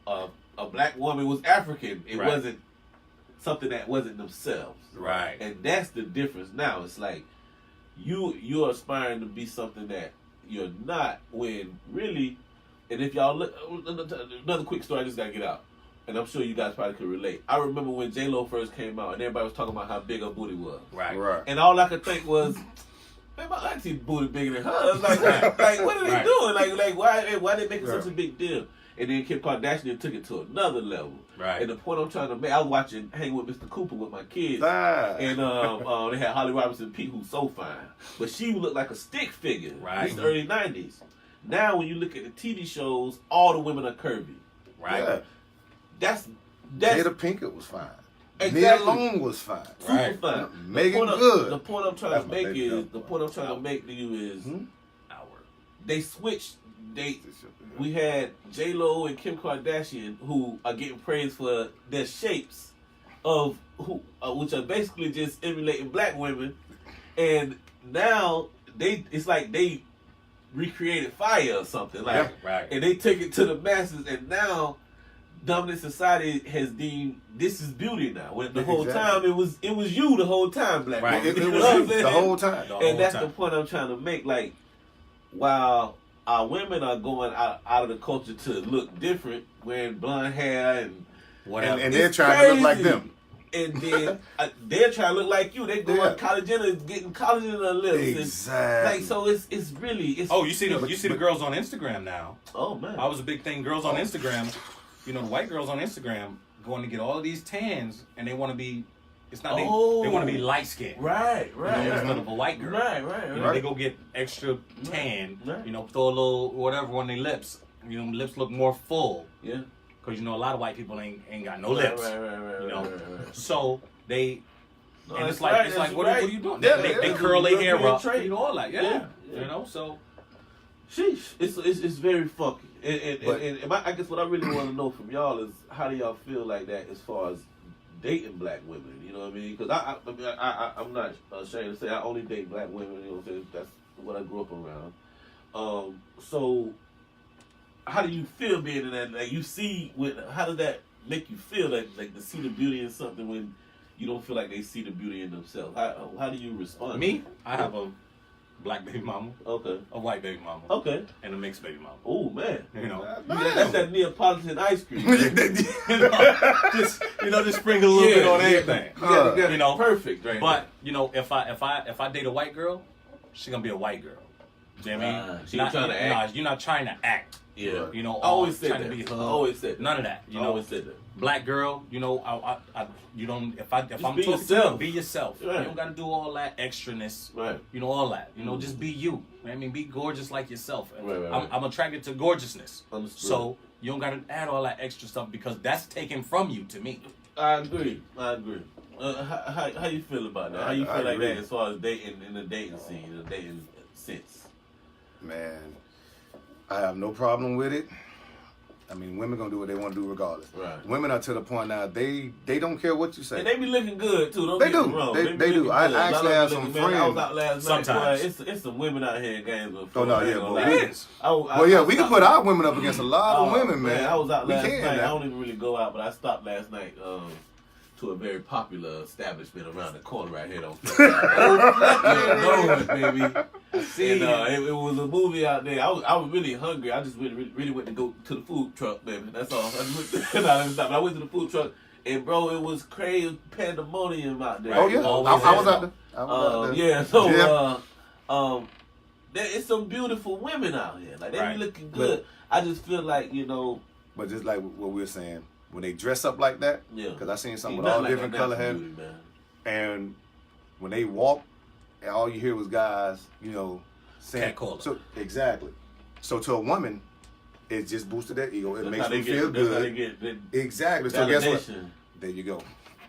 Speaker 1: a black woman was African. It wasn't something that wasn't themselves.
Speaker 3: Right.
Speaker 1: And that's the difference now. It's like you're aspiring to be something that you're not, when really, and if y'all look, another quick story I just gotta get out, and I'm sure you guys probably could relate. I remember when J-Lo first came out and everybody was talking about how big her booty was.
Speaker 2: Right.
Speaker 1: And all I could think was, man, my auntie's booty bigger than hers. Like what are they doing? Like why they making such a big deal? And then Kim Kardashian took it to another level.
Speaker 3: Right.
Speaker 1: And the point I'm trying to make, I was watching Hang with Mr. Cooper with my kids. And they had Holly Robinson Pete, who's so fine. But she looked like a stick figure.
Speaker 3: Right.
Speaker 1: This is the early 90s. Now when you look at the TV shows, all the women are curvy.
Speaker 3: Right.
Speaker 2: Yeah.
Speaker 1: That's
Speaker 2: Jada Pinkett was fine.
Speaker 1: Exactly.
Speaker 2: Nia Long was fine.
Speaker 1: Super fine.
Speaker 2: Megan Good.
Speaker 1: The point I'm trying to make to you is they switched. We had J-Lo and Kim Kardashian, who are getting praised for their shapes of which are basically just emulating black women, and now it's like they recreated fire or something, like, and they take it to the masses, and now dominant society has deemed this is beauty now. When the whole time it was you the whole time, black women.
Speaker 2: It was the whole time.
Speaker 1: And that's the point I'm trying to make. Like, while our women are going out of the culture to look different, wearing blonde hair and whatever,
Speaker 2: and they're trying to look like them.
Speaker 1: And then they're trying to look like you. They go on collagen and getting collagen in their lips.
Speaker 2: Exactly.
Speaker 1: Like, so it's really.
Speaker 3: You see the girls on Instagram now.
Speaker 1: Oh man,
Speaker 3: I was a big thing. Girls on Instagram, the white girls on Instagram going to get all of these tans, and they want to be. It's not they want to be light skinned.
Speaker 1: Right.
Speaker 3: Instead of a white girl.
Speaker 1: Right.
Speaker 3: They go get extra tan. Throw a little whatever on their lips. Lips look more full.
Speaker 1: Yeah.
Speaker 3: Because a lot of white people ain't got no lips. Right. So they. And it's like what are you doing? They curl their hair up. All that. Yeah. So.
Speaker 1: Sheesh. It's very funky. And I guess what I really want to know from y'all is, how do y'all feel like that as far as dating black women? You know what I mean? Because I'm not ashamed to say I only date black women. You know what I'm saying? That's what I grew up around. So how do you feel being in that? Like, you see, how does that make you feel? Like to see the beauty in something when you don't feel like they see the beauty in themselves. How do you respond?
Speaker 3: Me, I have a black baby mama.
Speaker 1: Okay.
Speaker 3: A white baby mama.
Speaker 1: Okay.
Speaker 3: And a mixed baby mama.
Speaker 1: Oh man.
Speaker 2: That's
Speaker 1: that Neapolitan ice cream.
Speaker 3: Just sprinkle a little bit on everything.
Speaker 1: Perfect, right?
Speaker 3: But if I date a white girl, she's gonna be a white girl. Do you know what I mean?
Speaker 1: She's trying to act.
Speaker 3: You're not trying to act.
Speaker 1: Yeah.
Speaker 3: I
Speaker 1: always said
Speaker 3: trying
Speaker 1: that.
Speaker 3: to be hood.
Speaker 1: I always said that.
Speaker 3: None of that.
Speaker 1: Always said that.
Speaker 3: Black girl, you don't. If I'm talking
Speaker 1: yourself.
Speaker 3: to you, be yourself.
Speaker 1: Right.
Speaker 3: You don't got to do all that extraness.
Speaker 1: Right.
Speaker 3: All that. Just be you. I mean, be gorgeous like yourself.
Speaker 1: Right.
Speaker 3: I'm attracted to gorgeousness.
Speaker 1: Understood.
Speaker 3: So you don't got to add all that extra stuff, because that's taken from you to me.
Speaker 1: I agree. How you feel about that? How you feel like that as far as dating in the dating scene, the dating sense?
Speaker 2: Man, I have no problem with it. I mean, women gonna do what they want to do regardless.
Speaker 1: Right.
Speaker 2: Women are to the point now, they don't care what you say.
Speaker 1: And they be looking good too. Don't
Speaker 2: they
Speaker 1: get
Speaker 2: do.
Speaker 1: me wrong.
Speaker 2: They do. I actually have some friends.
Speaker 1: I was out last night.
Speaker 3: Sometimes.
Speaker 1: It's some women out here in Gainesville.
Speaker 2: Oh no, yeah, but
Speaker 3: it is.
Speaker 2: we can put our women up against a lot of women, man.
Speaker 1: I was out last night.
Speaker 2: Now.
Speaker 1: I don't even really go out, but I stopped last night to a very popular establishment around the corner right here. Baby. And it was a movie out there. I was really hungry. I just really went to go to the food truck, baby. That's all. I went to the food truck, and bro, it was crazy pandemonium out there.
Speaker 2: Oh yeah, I was out there.
Speaker 1: Yeah. So there is some beautiful women out here. Like, they be looking good. I just feel like
Speaker 2: But just like what we were saying, when they dress up like that, because I seen some with all different color hair, and when they walk, and all you hear was guys, saying, so exactly. So to a woman, it just boosted their ego. It makes them feel good. Exactly. So guess what? There you go.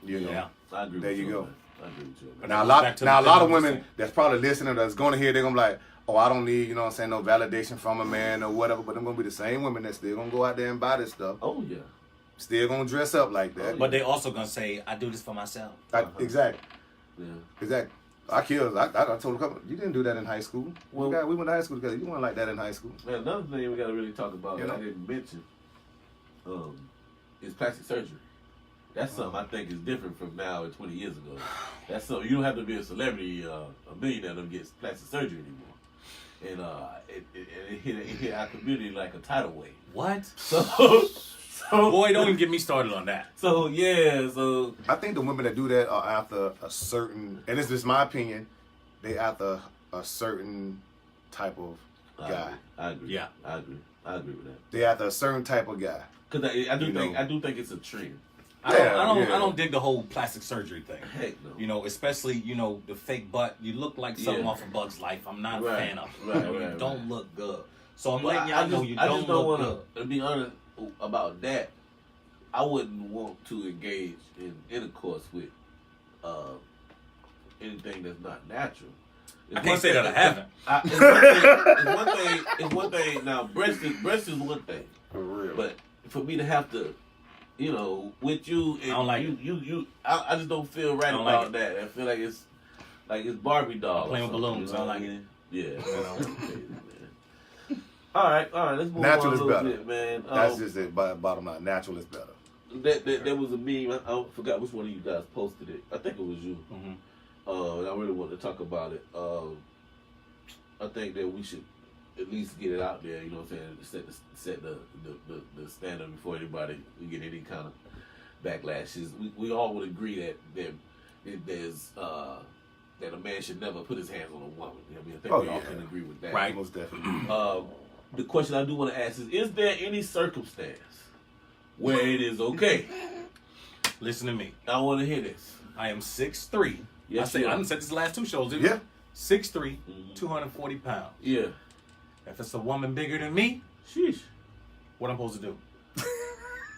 Speaker 1: Yeah, I agree.
Speaker 2: There you go.
Speaker 1: I agree with you.
Speaker 2: Now a lot of women that's probably listening, that's going to hear, they're going to be like, oh, I don't need, no validation from a man or whatever. But they're going to be the same women that's still going to go out there and buy this stuff.
Speaker 1: Oh, yeah.
Speaker 2: Still gonna dress up like that.
Speaker 3: But they also gonna say, I do this for myself.
Speaker 2: Exactly.
Speaker 1: Yeah.
Speaker 2: Exactly. I told a couple, you didn't do that in high school. Well, we went to high school together. You weren't like that in high school.
Speaker 1: Man, another thing we got to really talk about that I didn't mention is plastic surgery. That's something I think is different from now and 20 years ago. That's something, you don't have to be a celebrity, a millionaire to get plastic surgery anymore. And it hit our community like a tidal wave.
Speaker 3: What?
Speaker 1: So
Speaker 3: boy, don't even get me started on that.
Speaker 1: So
Speaker 2: I think the women that do that are after a certain, and this is my opinion, they after a certain type of guy.
Speaker 1: I agree.
Speaker 3: Yeah,
Speaker 1: I agree with that.
Speaker 2: They after a certain type of guy.
Speaker 1: Because I do think it's a trend.
Speaker 3: I don't dig the whole plastic surgery thing.
Speaker 1: Heck no.
Speaker 3: You know, especially, the fake butt. You look like something off of Bug's Life. I'm not a fan of it.
Speaker 1: Right,
Speaker 3: you don't look good. So I'm letting
Speaker 1: I
Speaker 3: y'all know you don't look good.
Speaker 1: To be honest about that, I wouldn't want to engage in intercourse with anything that's not natural.
Speaker 3: I can't say that I haven't.
Speaker 1: It's one thing. Now, breast is one thing.
Speaker 2: For real.
Speaker 1: But for me to have to, with you, and
Speaker 3: I don't like
Speaker 1: I just don't feel right about that. I feel like it's Barbie doll.
Speaker 3: Playing with balloons. I don't like it.
Speaker 1: Yeah. All right. Let's move
Speaker 2: natural
Speaker 1: on a
Speaker 2: is
Speaker 1: little
Speaker 2: better.
Speaker 1: bit, man.
Speaker 2: That's just it. Bottom line, natural is better.
Speaker 1: There was a meme. I forgot which one of you guys posted it. I think it was you.
Speaker 3: Mm-hmm.
Speaker 1: And I really want to talk about it. I think that we should at least get it out there. You know what I'm saying? Set the standard before anybody we get any kind of backlashes. We all would agree that there's that a man should never put his hands on a woman. I mean, I think we all can agree with that.
Speaker 3: Right.
Speaker 2: Most definitely.
Speaker 1: The question I do want to ask is there any circumstance where it is okay?
Speaker 3: Listen to me.
Speaker 1: I want to hear this.
Speaker 3: I am 6'3".
Speaker 1: Yes,
Speaker 3: I done said this the last two shows, didn't I? 6'3", 240 pounds.
Speaker 1: Yeah.
Speaker 3: If it's a woman bigger than me,
Speaker 1: sheesh.
Speaker 3: What I'm supposed to do?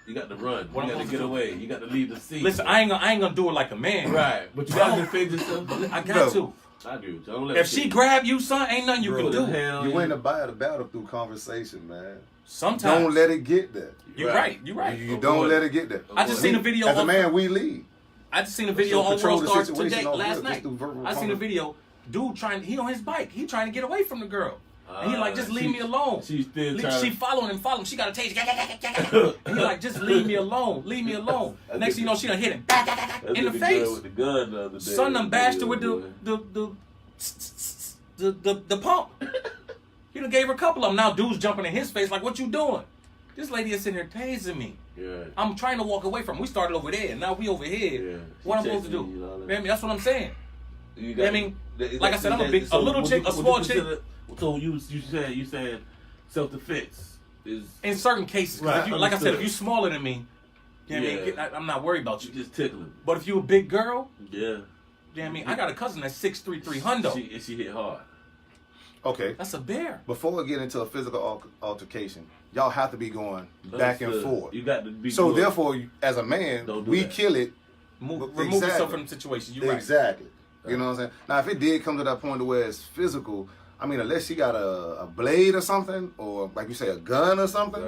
Speaker 1: You got to run. You got to get away. You got to leave the seat.
Speaker 3: Listen, I ain't gonna do it like a man.
Speaker 1: Right. But you got to defend yourself.
Speaker 3: I got to.
Speaker 1: I do.
Speaker 3: If she grab you, son, ain't nothing you can do.
Speaker 2: You win the battle through conversation, man.
Speaker 3: Sometimes.
Speaker 2: Don't let it get there.
Speaker 3: You're right. You're right.
Speaker 2: You don't let it get there.
Speaker 3: I just seen a video.
Speaker 2: As a man, we lead.
Speaker 3: I just seen a video on World Star today, last night. I seen a video. Dude he on his bike. He trying to get away from the girl. And he like, just leave me alone.
Speaker 1: She's still
Speaker 3: she following him. She got a taser. And he like, just leave me alone. Leave me alone. Next thing you know, she done hit him in the face.
Speaker 1: With the gun the other day.
Speaker 3: Son done bashed her with the pump. He done gave her a couple of them. Now dude's jumping in his face like, what you doing? This lady is sitting here tasing me.
Speaker 1: Yeah.
Speaker 3: I'm trying to walk away from him. We started over there. Now we over here.
Speaker 1: Yeah.
Speaker 3: What I'm supposed to do? You know what I mean? That's what I'm saying. I mean, like I said, I'm a little chick, a small chick.
Speaker 1: So you saying self-defense is
Speaker 3: in certain cases.
Speaker 1: Right.
Speaker 3: Like I said, if you smaller than me, I mean, I'm not worried about you.
Speaker 1: Just tickling.
Speaker 3: But if you a big girl,
Speaker 1: yeah.
Speaker 3: I mean, I got a cousin that's 6'3", 300.
Speaker 1: She hit hard.
Speaker 2: Okay.
Speaker 3: That's a bear.
Speaker 2: Before we get into a physical altercation, y'all have to be going back and forth.
Speaker 1: You got to be.
Speaker 2: So therefore, as a man, we kill it.
Speaker 3: Remove yourself from the situation. You're right.
Speaker 2: Exactly. You know what I'm saying? Now, if it did come to that point where it's physical, I mean, unless she got a blade or something, or like you say, a gun or something,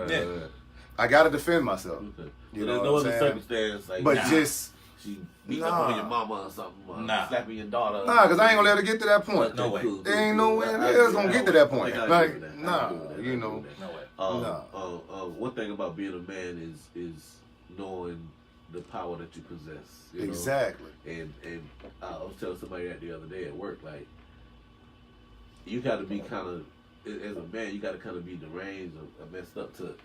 Speaker 2: I got to defend myself.
Speaker 1: Okay.
Speaker 2: You know
Speaker 1: no
Speaker 2: what I'm
Speaker 1: other
Speaker 2: saying?
Speaker 1: circumstance. Like,
Speaker 2: but just...
Speaker 1: She beating up on your mama or something. Slapping your daughter.
Speaker 2: Nah, because I ain't going to let her get to that point.
Speaker 3: No way.
Speaker 2: There ain't no way in hell it's going to get to that point. Like, nah, you know.
Speaker 3: No way.
Speaker 1: One thing about being a man is knowing the power that you possess. You
Speaker 2: exactly.
Speaker 1: know? And I was telling somebody that the other day at work, like, you got to be kind of, as a man, you got to kind of be deranged or messed up to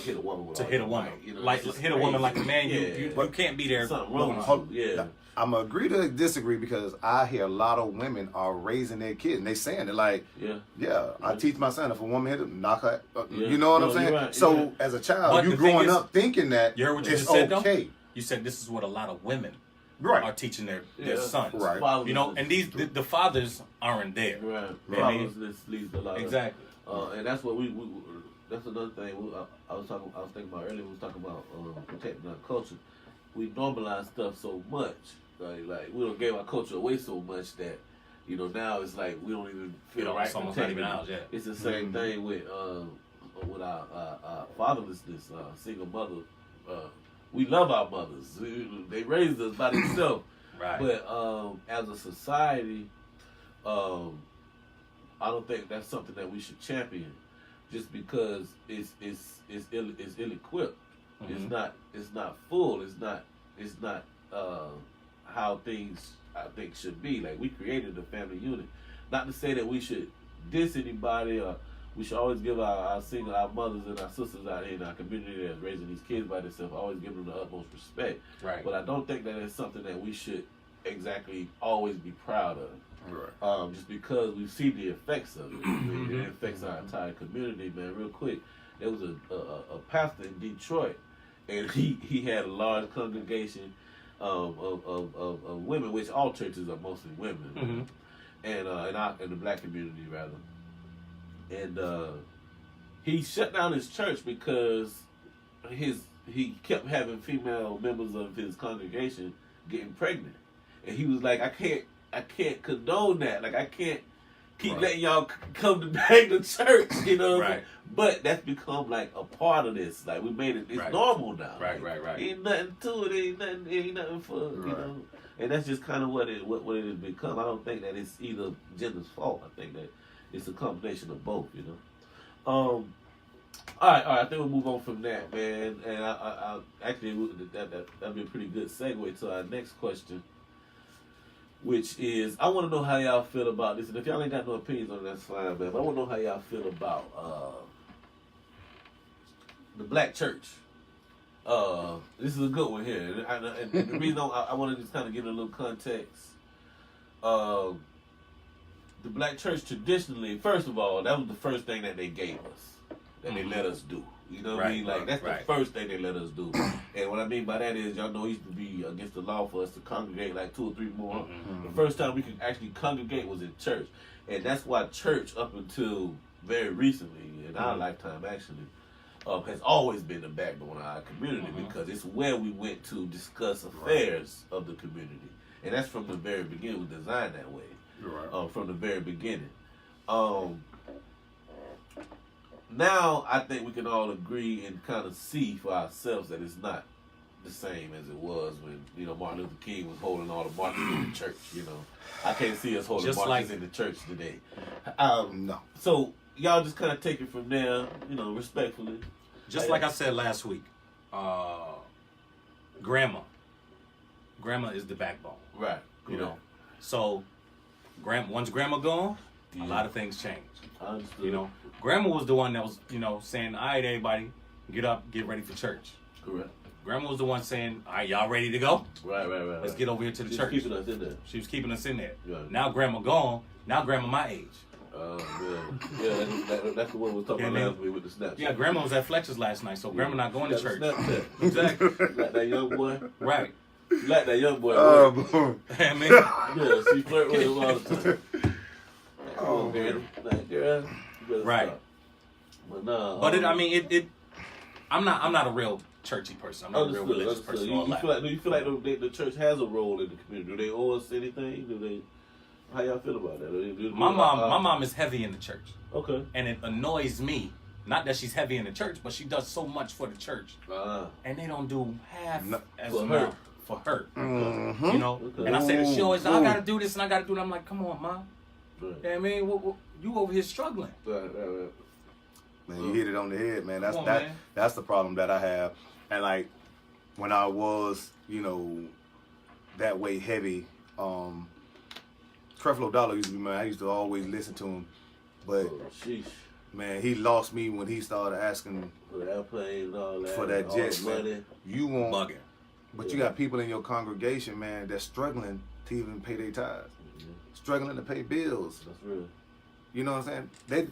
Speaker 1: hit a woman with
Speaker 3: hit a woman. You know, like hit a woman like a man. You can't be there.
Speaker 1: Something wrong with you. Yeah.
Speaker 2: I'm going to agree to disagree because I hear a lot of women are raising their kids and they saying it like, I teach my son if a woman hit him, knock her. You know what I'm saying? Right, so as a child, you growing up thinking that
Speaker 3: you heard what you just said, okay. You said this is what a lot of women are teaching their sons.
Speaker 2: Right.
Speaker 3: You know, and the fathers aren't there.
Speaker 1: Right. Fathers leads a lot.
Speaker 3: Exactly.
Speaker 1: And that's what we that's another thing I was thinking about earlier. We was talking about protecting our culture. We normalize stuff so much, like we don't give our culture away so much that now it's like we don't even feel right.
Speaker 3: It's almost not even out yet.
Speaker 1: It's the same thing with our fatherlessness, single mother we love our mothers. They raised us by themselves.
Speaker 3: Right.
Speaker 1: But as a society, I don't think that's something that we should champion, just because it's ill-equipped. Mm-hmm. It's not full. It's not how things I think should be. Like, we created a family unit. Not to say that we should diss anybody, or we should always give our mothers and our sisters out here in our community that's raising these kids by themselves, always give them the utmost respect.
Speaker 3: Right.
Speaker 1: But I don't think that it's something that we should exactly always be proud of.
Speaker 2: Right.
Speaker 1: Just because we see the effects of it. I mean, it affects our entire community, man. Real quick, there was a pastor in Detroit, and he had a large congregation of women, which all churches are mostly women,
Speaker 3: mm-hmm.
Speaker 1: and in the black community rather. And he shut down his church because he kept having female members of his congregation getting pregnant, and he was like, I can't condone that. Like, I can't keep letting y'all come to bang the church, you know.
Speaker 3: Right.
Speaker 1: But that's become like a part of this. Like, we made it. It's normal now.
Speaker 3: Right.
Speaker 1: Ain't nothing to it. Ain't nothing for you know. And that's just kind of what it has become. I don't think that it's either gender's fault. I think that it's a combination of both. You know. All right. I think we'll move on from that, man. And I actually that'd be a pretty good segue to our next question, which is, I want to know how y'all feel about this. And if y'all ain't got no opinions on it, that's fine, man. But I want to know how y'all feel about the black church. This is a good one here. And the reason I want to just kind of give it a little context. The black church traditionally, first of all, that was the first thing that they gave us, that they let us do. You know what I mean? Like, that's the first thing they let us do. And what I mean by that is, y'all know it used to be against the law for us to congregate like 2 or 3 more. Mm-hmm. The first time we could actually congregate was in church. And that's why church, up until very recently, in our lifetime actually, has always been the backbone of our community, because it's where we went to discuss affairs of the community. And that's from the very beginning. It was designed that way. From the very beginning. Now, I think we can all agree and kind of see for ourselves that it's not the same as it was when, you know, Martin Luther King was holding all the marches in the church, you know. I can't see us holding marches in the church today.
Speaker 2: No.
Speaker 1: So, y'all just kind of take it from there, you know, respectfully.
Speaker 3: Just like I said last week, grandma is the backbone.
Speaker 1: Right.
Speaker 3: You know. So, once grandma gone, a lot of things change.
Speaker 1: I understood.
Speaker 3: You know, grandma was the one that was, you know, saying, all right, everybody, get up, get ready for church.
Speaker 1: Correct.
Speaker 3: Grandma was the one saying, all right, y'all ready to go?
Speaker 1: Right.
Speaker 3: Let's get over here to the church.
Speaker 1: She was keeping us in there.
Speaker 3: She was keeping us in there.
Speaker 1: Yeah.
Speaker 3: Now grandma gone. Now grandma my age.
Speaker 1: That's the one we was talking about last week with the Snapchat.
Speaker 3: Yeah, grandma was at Fletcher's last night, so grandma not going to church.
Speaker 1: Exactly. Like that young boy.
Speaker 3: Right.
Speaker 1: Like that young boy.
Speaker 3: I mean,
Speaker 1: yeah, she flirt with him all the time. Oh, man. Like, girl, you
Speaker 3: right.
Speaker 1: Stop. But no.
Speaker 3: But I'm not a real churchy person. I'm not a real religious person.
Speaker 1: Do you feel like the church has a role in the community? Do they owe us anything? How y'all feel about that?
Speaker 3: My mom is heavy in the church.
Speaker 1: Okay.
Speaker 3: And it annoys me. Not that she's heavy in the church, but she does so much for the church. And they don't do half as much for her.
Speaker 2: Mm-hmm.
Speaker 3: You know? Okay. And I say that she always, I gotta do this and I gotta do that. I'm like, come on, Mom. Right. You know what I mean? You over here struggling.
Speaker 1: Right.
Speaker 2: Man, you hit it on the head, man.
Speaker 3: Man.
Speaker 2: That's the problem that I have. And like, when I was, you know, that way heavy, Creflo Dollar used to be, man, I used to always listen to him. But, man, he lost me when he started asking
Speaker 1: for the airplane and all that.
Speaker 2: For that jet,
Speaker 1: money.
Speaker 2: You want
Speaker 3: bugging.
Speaker 2: But you got people in your congregation, man, that's struggling to even pay their tithes. Struggling to pay bills.
Speaker 1: That's real.
Speaker 2: You know what I'm saying?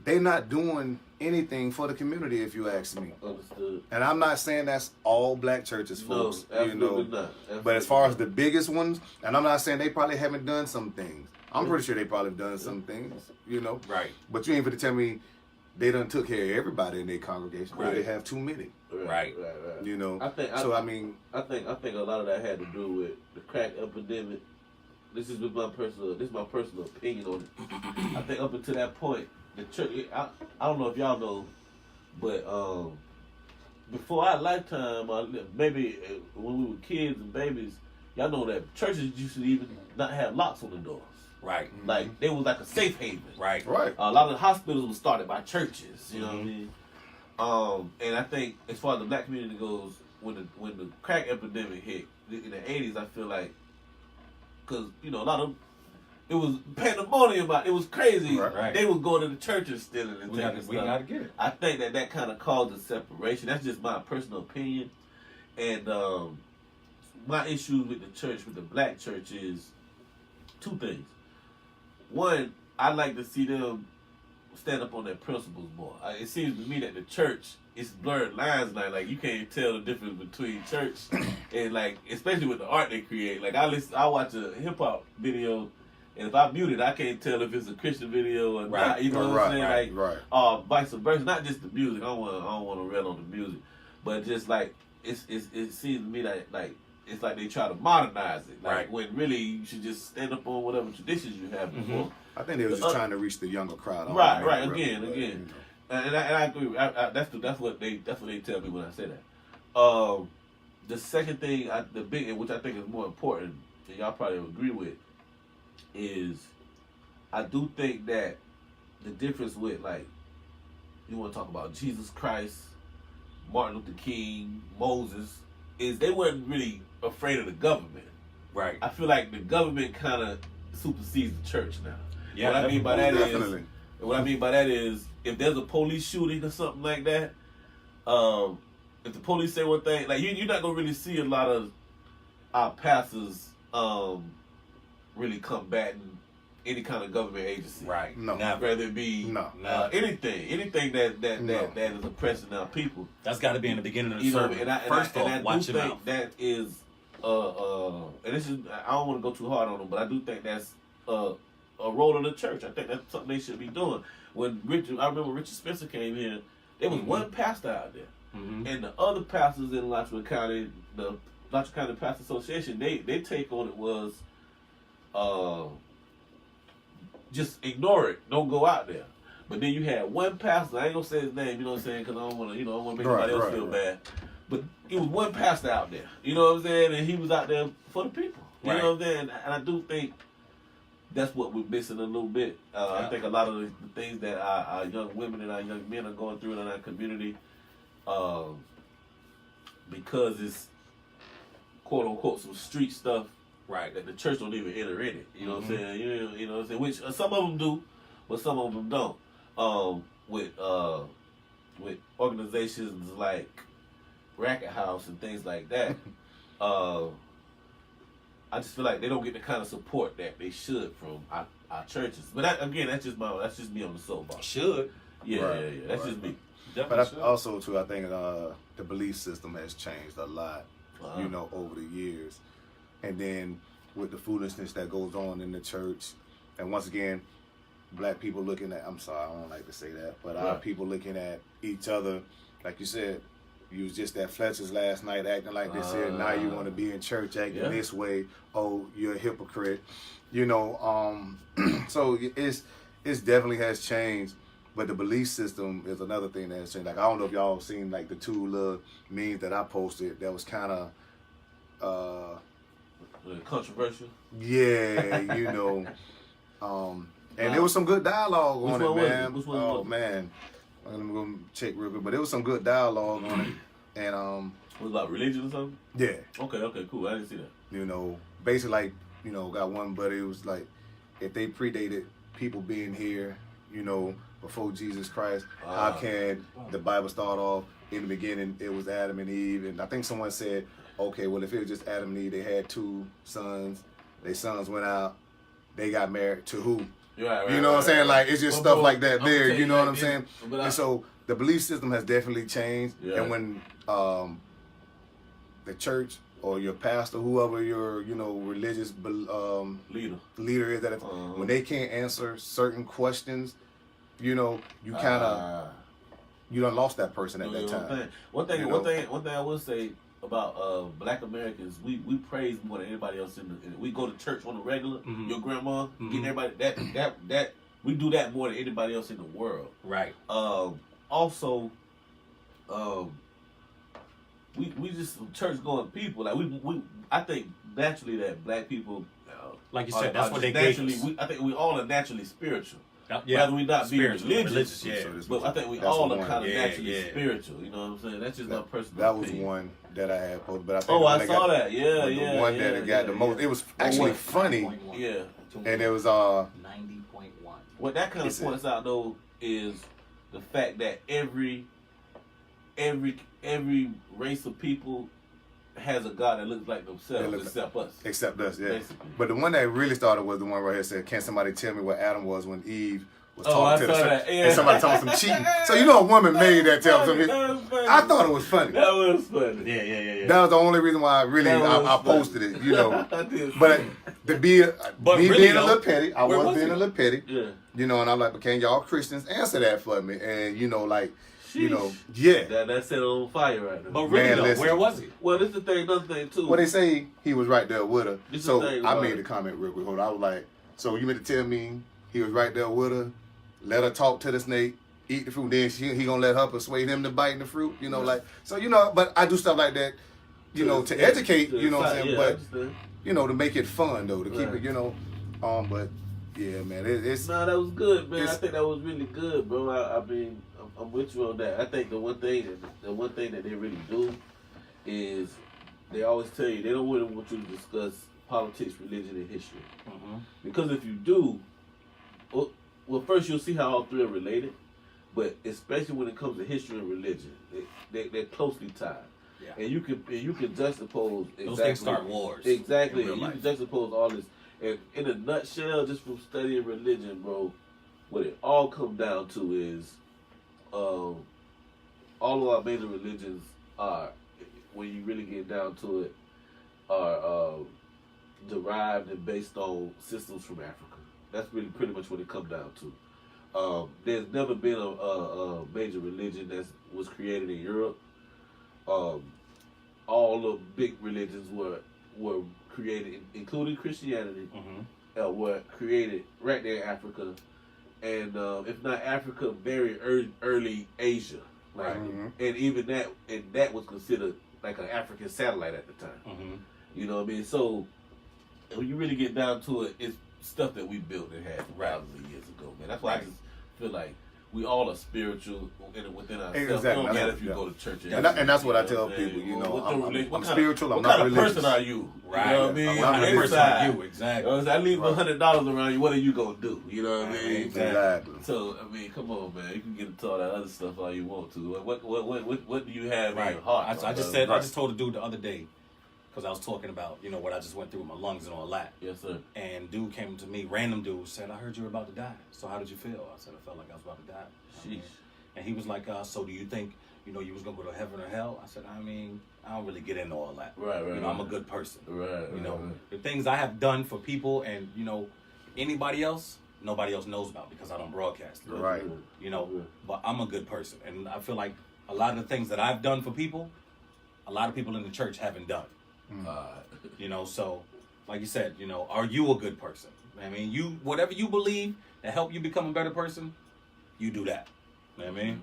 Speaker 2: They not doing anything for the community, if you ask me.
Speaker 1: Understood.
Speaker 2: And I'm not saying that's all black churches, folks.
Speaker 1: No, absolutely not. Absolutely
Speaker 2: but as far as the biggest ones, and I'm not saying they probably haven't done some things. I'm pretty sure they probably done some things, you know.
Speaker 3: Right.
Speaker 2: But you ain't going to tell me they done took care of everybody in their congregation.
Speaker 3: Right.
Speaker 2: They have too many.
Speaker 3: Right.
Speaker 2: You know.
Speaker 1: I think a lot of that had to do with the crack epidemic. This is my personal opinion on it. I think up until that point, the church. I don't know if y'all know, but before our lifetime, maybe when we were kids and babies, y'all know that churches used to even not have locks on the doors.
Speaker 3: Right.
Speaker 1: Like they was like a safe haven.
Speaker 3: Right.
Speaker 1: A lot of the hospitals were started by churches. You know what I mean? And I think as far as the black community goes, when the crack epidemic hit in the 80s, I feel like, because a lot of it was pandemonium about it was crazy.
Speaker 3: Right.
Speaker 1: They was going to the churches stealing and taking stuff.
Speaker 3: We gotta get it.
Speaker 1: I think that kind of caused a separation. That's just my personal opinion. And my issues with the church, with the black church, is two things. One, I like to see them stand up on their principles more. It seems to me that the church, it's blurred lines now. Like you can't tell the difference between church and like, especially with the art they create. Like I watch a hip hop video, and if I mute it, I can't tell if it's a Christian video or not. You know what I'm saying? Like, vice versa. Not just the music. I don't want to rail on the music, but just like it seems to me that like it's like they try to modernize it. Like when really you should just stand up on whatever traditions you have before.
Speaker 2: I think they were just trying to reach the younger crowd.
Speaker 1: Right. Again. And I agree. That's what they tell me when I say that. The second thing, the big, which I think is more important, and y'all probably agree with, is I do think that the difference with, like, you want to talk about Jesus Christ, Martin Luther King, Moses, is they weren't really afraid of the government.
Speaker 3: Right.
Speaker 1: I feel like the government kind of supersedes the church now.
Speaker 3: Yeah,
Speaker 1: what I mean by that is if there's a police shooting or something like that, if the police say one thing, like you're not gonna really see a lot of our pastors really combating any kind of government agency.
Speaker 3: Right.
Speaker 2: No.
Speaker 1: Whether it be anything that is oppressing our people.
Speaker 3: That's got to be in the beginning of the sermon. First off, watch your mouth. That is
Speaker 1: and this is, I don't want to go too hard on them, but I do think that's a role of the church. I think that's something they should be doing. When I remember Richard Spencer came in, there was one pastor out there, and the other pastors in Alachua County, the Alachua County Pastor Association, they take on it was just ignore it, don't go out there. But then you had one pastor, I ain't gonna say his name, you know what I'm saying, because I don't want to, make anybody else feel bad. But it was one pastor out there, you know what I'm saying, and he was out there for the people, you know what I'm saying. And I do think that's what we're missing a little bit. I think a lot of the things that our young women and our young men are going through in our community, because it's quote unquote some street stuff, right? That the church don't even enter in it. You know what I'm saying? You know what I'm saying? Which some of them do, but some of them don't. With organizations like Racket House and things like that. I just feel like they don't get the kind of support that they should from our churches. But that's just me on the soapbox.
Speaker 3: Should.
Speaker 1: Yeah. That's just me.
Speaker 2: But also too, I think the belief system has changed a lot, over the years. And then with the foolishness that goes on in the church, and once again, black people looking at, I'm sorry, I don't like to say that, but our people looking at each other, like you said, you was just at Fletcher's last night acting like this here. Now you want to be in church acting this way. Oh, you're a hypocrite. So it's definitely has changed. But the belief system is another thing that has changed. Like, I don't know if y'all seen like the two little memes that I posted that was kind of
Speaker 1: controversial.
Speaker 2: Yeah, and there was some good dialogue on it, man.
Speaker 1: Which one was it?
Speaker 2: Man. Let me go check real quick, but there was some good dialogue on it, and
Speaker 1: was it about religion or something?
Speaker 2: Yeah.
Speaker 1: Okay, cool. I didn't see that.
Speaker 2: Basically, like, got one buddy who was like, if they predated people being here, before Jesus Christ, how can the Bible start off in the beginning? It was Adam and Eve, and I think someone said, okay, well, if it was just Adam and Eve, they had two sons. Their sons went out. They got married to who?
Speaker 1: Right,
Speaker 2: you know what I'm saying? Like, it's just stuff like that there. You know what I'm saying? And so the belief system has definitely changed. Yeah. And when the church or your pastor, whoever your religious leader is, that when they can't answer certain questions, you kind of you done lost that person at that time.
Speaker 1: One thing I will say about Black Americans, we praise more than anybody else we go to church on the regular. Your grandma, getting everybody that we do that more than anybody else in the world.
Speaker 3: Right.
Speaker 1: Also, we just some church going people. Like I think naturally that black people,
Speaker 3: like you said, that's what they naturally.
Speaker 1: I think we all are naturally spiritual.
Speaker 3: Yeah,
Speaker 1: whether we not being religious,
Speaker 3: yeah.
Speaker 1: But I think we all are kind of naturally spiritual. You know what I'm saying? That's just my personal.
Speaker 2: That was
Speaker 1: opinion.
Speaker 2: one that I had posted, but I think
Speaker 1: I saw that. Yeah,
Speaker 2: the one that got the most. It was actually funny.
Speaker 1: Yeah,
Speaker 2: and it was
Speaker 4: 90.1.
Speaker 1: What that kind of points out though is the fact that every race of people has a God that looks like themselves, except us.
Speaker 2: Except us, yeah.
Speaker 1: Basically.
Speaker 2: But the one that really started was the one right here said, "Can somebody tell me what Adam was when Eve was talking to the serpent?"
Speaker 1: Yeah.
Speaker 2: And somebody told some cheating. So you know a woman made that tell something. I thought it was funny.
Speaker 1: That was funny.
Speaker 3: Yeah.
Speaker 2: That was the only reason why I posted it, you know. But to be being a little petty, I was being a little petty.
Speaker 1: Yeah.
Speaker 2: You know, and I'm like, but can y'all Christians answer that for me? And you know, like,
Speaker 1: Sheesh.
Speaker 2: you know, yeah.
Speaker 1: That set it on fire right now.
Speaker 3: But really, where was he?
Speaker 1: Well, this is the thing, another thing too.
Speaker 2: Well, they say he was right there with her. So I made
Speaker 1: the
Speaker 2: a comment real quick. Hold on. I was like, so you meant to tell me he was right there with her, let her talk to the snake, eat the fruit, then he gonna let her persuade him to bite in the fruit, you know, like, so, you know, but I do stuff like that, you know, to educate, you know what I'm saying, but, you know, to make it fun, though, to keep it, you know, but, yeah, man, it's...
Speaker 1: Nah, that was good, man. I think that was really good, bro. I mean, I'm with you on that. I think the one thing that they really do is they always tell you they don't really want you to discuss politics, religion, and history.
Speaker 3: Mm-hmm.
Speaker 1: Because if you do, well, first you'll see how all three are related, but especially when it comes to history and religion, they're closely tied.
Speaker 3: Yeah.
Speaker 1: And you can juxtapose exactly,
Speaker 3: those things start wars.
Speaker 1: Exactly.
Speaker 3: You
Speaker 1: can juxtapose all this. And in a nutshell, just from studying religion, bro, what it all comes down to is all of our major religions are, when you really get down to it, are derived and based on systems from Africa. That's really pretty much what it comes down to. There's never been a major religion that was created in Europe. All the big religions were created, including Christianity, were created right there in Africa, and if not Africa, very early Asia. Like, and even that was considered like an African satellite at the time. You know what I mean? So when you really get down to it, it's stuff that we built and had thousands of years ago, man. That's why I just feel like we all are spiritual within ourselves. Exactly. It don't matter if you go to church.
Speaker 2: And that's what I tell people, you know. I'm spiritual, I'm not religious.
Speaker 1: What kind of person are you?
Speaker 3: Right.
Speaker 1: You know what I mean?
Speaker 3: What kind of person are you? Exactly.
Speaker 1: I leave $100 around you, what are you going to do? You know what I mean?
Speaker 2: Exactly.
Speaker 1: So, I mean, come on, man. You can get into all that other stuff all you want to. What do you have in your heart?
Speaker 3: I just told a dude the other day, because I was talking about, you know, what I just went through with my lungs and all that.
Speaker 1: Yes, sir.
Speaker 3: And dude came to me, random dude, said, I heard you were about to die. So how did you feel? I said, I felt like I was about to die.
Speaker 1: Sheesh.
Speaker 3: And he was like, so do you think, you know, you was going to go to heaven or hell? I said, I mean, I don't really get into all that.
Speaker 1: Right.
Speaker 3: You know, I'm a good person.
Speaker 1: Right.
Speaker 3: You know, the things I have done for people and, you know, anybody else, nobody else knows about because I don't broadcast it.
Speaker 2: Right.
Speaker 3: You know, but I'm a good person. And I feel like a lot of the things that I've done for people, a lot of people in the church haven't done. You know, so like you said, you know, are you a good person? I mean, whatever you believe that help you become a better person, you do that. You know what I mean?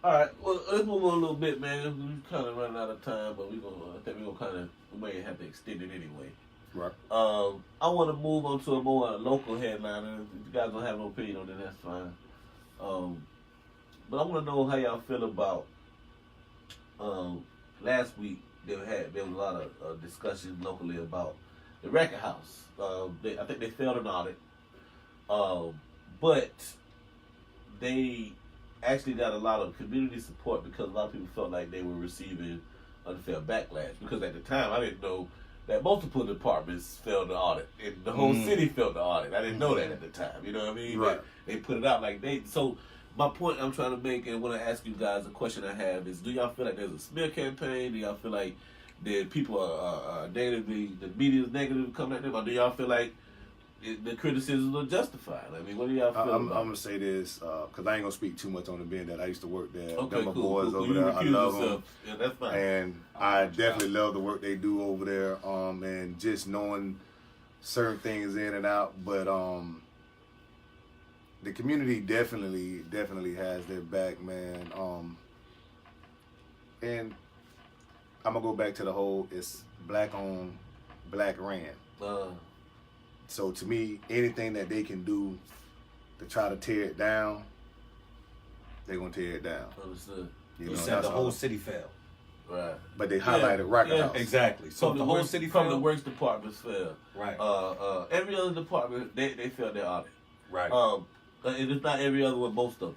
Speaker 1: All right, well, let's move on a little bit, man. We're kind of running out of time, but we may have to extend it anyway.
Speaker 2: Right.
Speaker 1: I want to move on to a more local headline. If you guys don't have no opinion on it, that's fine. But I want to know how y'all feel about last week. There was a lot of discussion locally about the record house. I think they failed an audit, but they actually got a lot of community support because a lot of people felt like they were receiving unfair backlash. Because at the time, I didn't know that multiple departments failed the audit and the whole city failed the audit. I didn't know that at the time. You know what I mean?
Speaker 2: Right.
Speaker 1: But they put it out like they. So my point I'm trying to make, and when I ask you guys, a question I have is: do y'all feel like there's a smear campaign? Do y'all feel like that people are negatively, the media is negative coming at them, or do y'all feel like the criticisms are justified? I mean, what do y'all feel?
Speaker 2: I'm gonna say this because I ain't gonna speak too much on the being that I used to work there.
Speaker 1: Okay,
Speaker 2: cool,
Speaker 1: boys
Speaker 2: over
Speaker 1: you
Speaker 2: there, I love them.
Speaker 1: Yeah, that's fine.
Speaker 2: And I definitely love the work they do over there. And just knowing certain things in and out, but the community definitely has their back, man. And I'm gonna go back to the whole it's black on black ran. So to me, anything that they can do to try to tear it down, they're gonna tear it down.
Speaker 1: Understood.
Speaker 3: You said the whole city fell.
Speaker 1: Right.
Speaker 2: But they highlighted Rocket House.
Speaker 3: Exactly. So the whole city fell.
Speaker 1: From the works departments fell.
Speaker 3: Right.
Speaker 1: Every other department, they felt their audit.
Speaker 3: Right.
Speaker 1: And it's not every other one, most of them.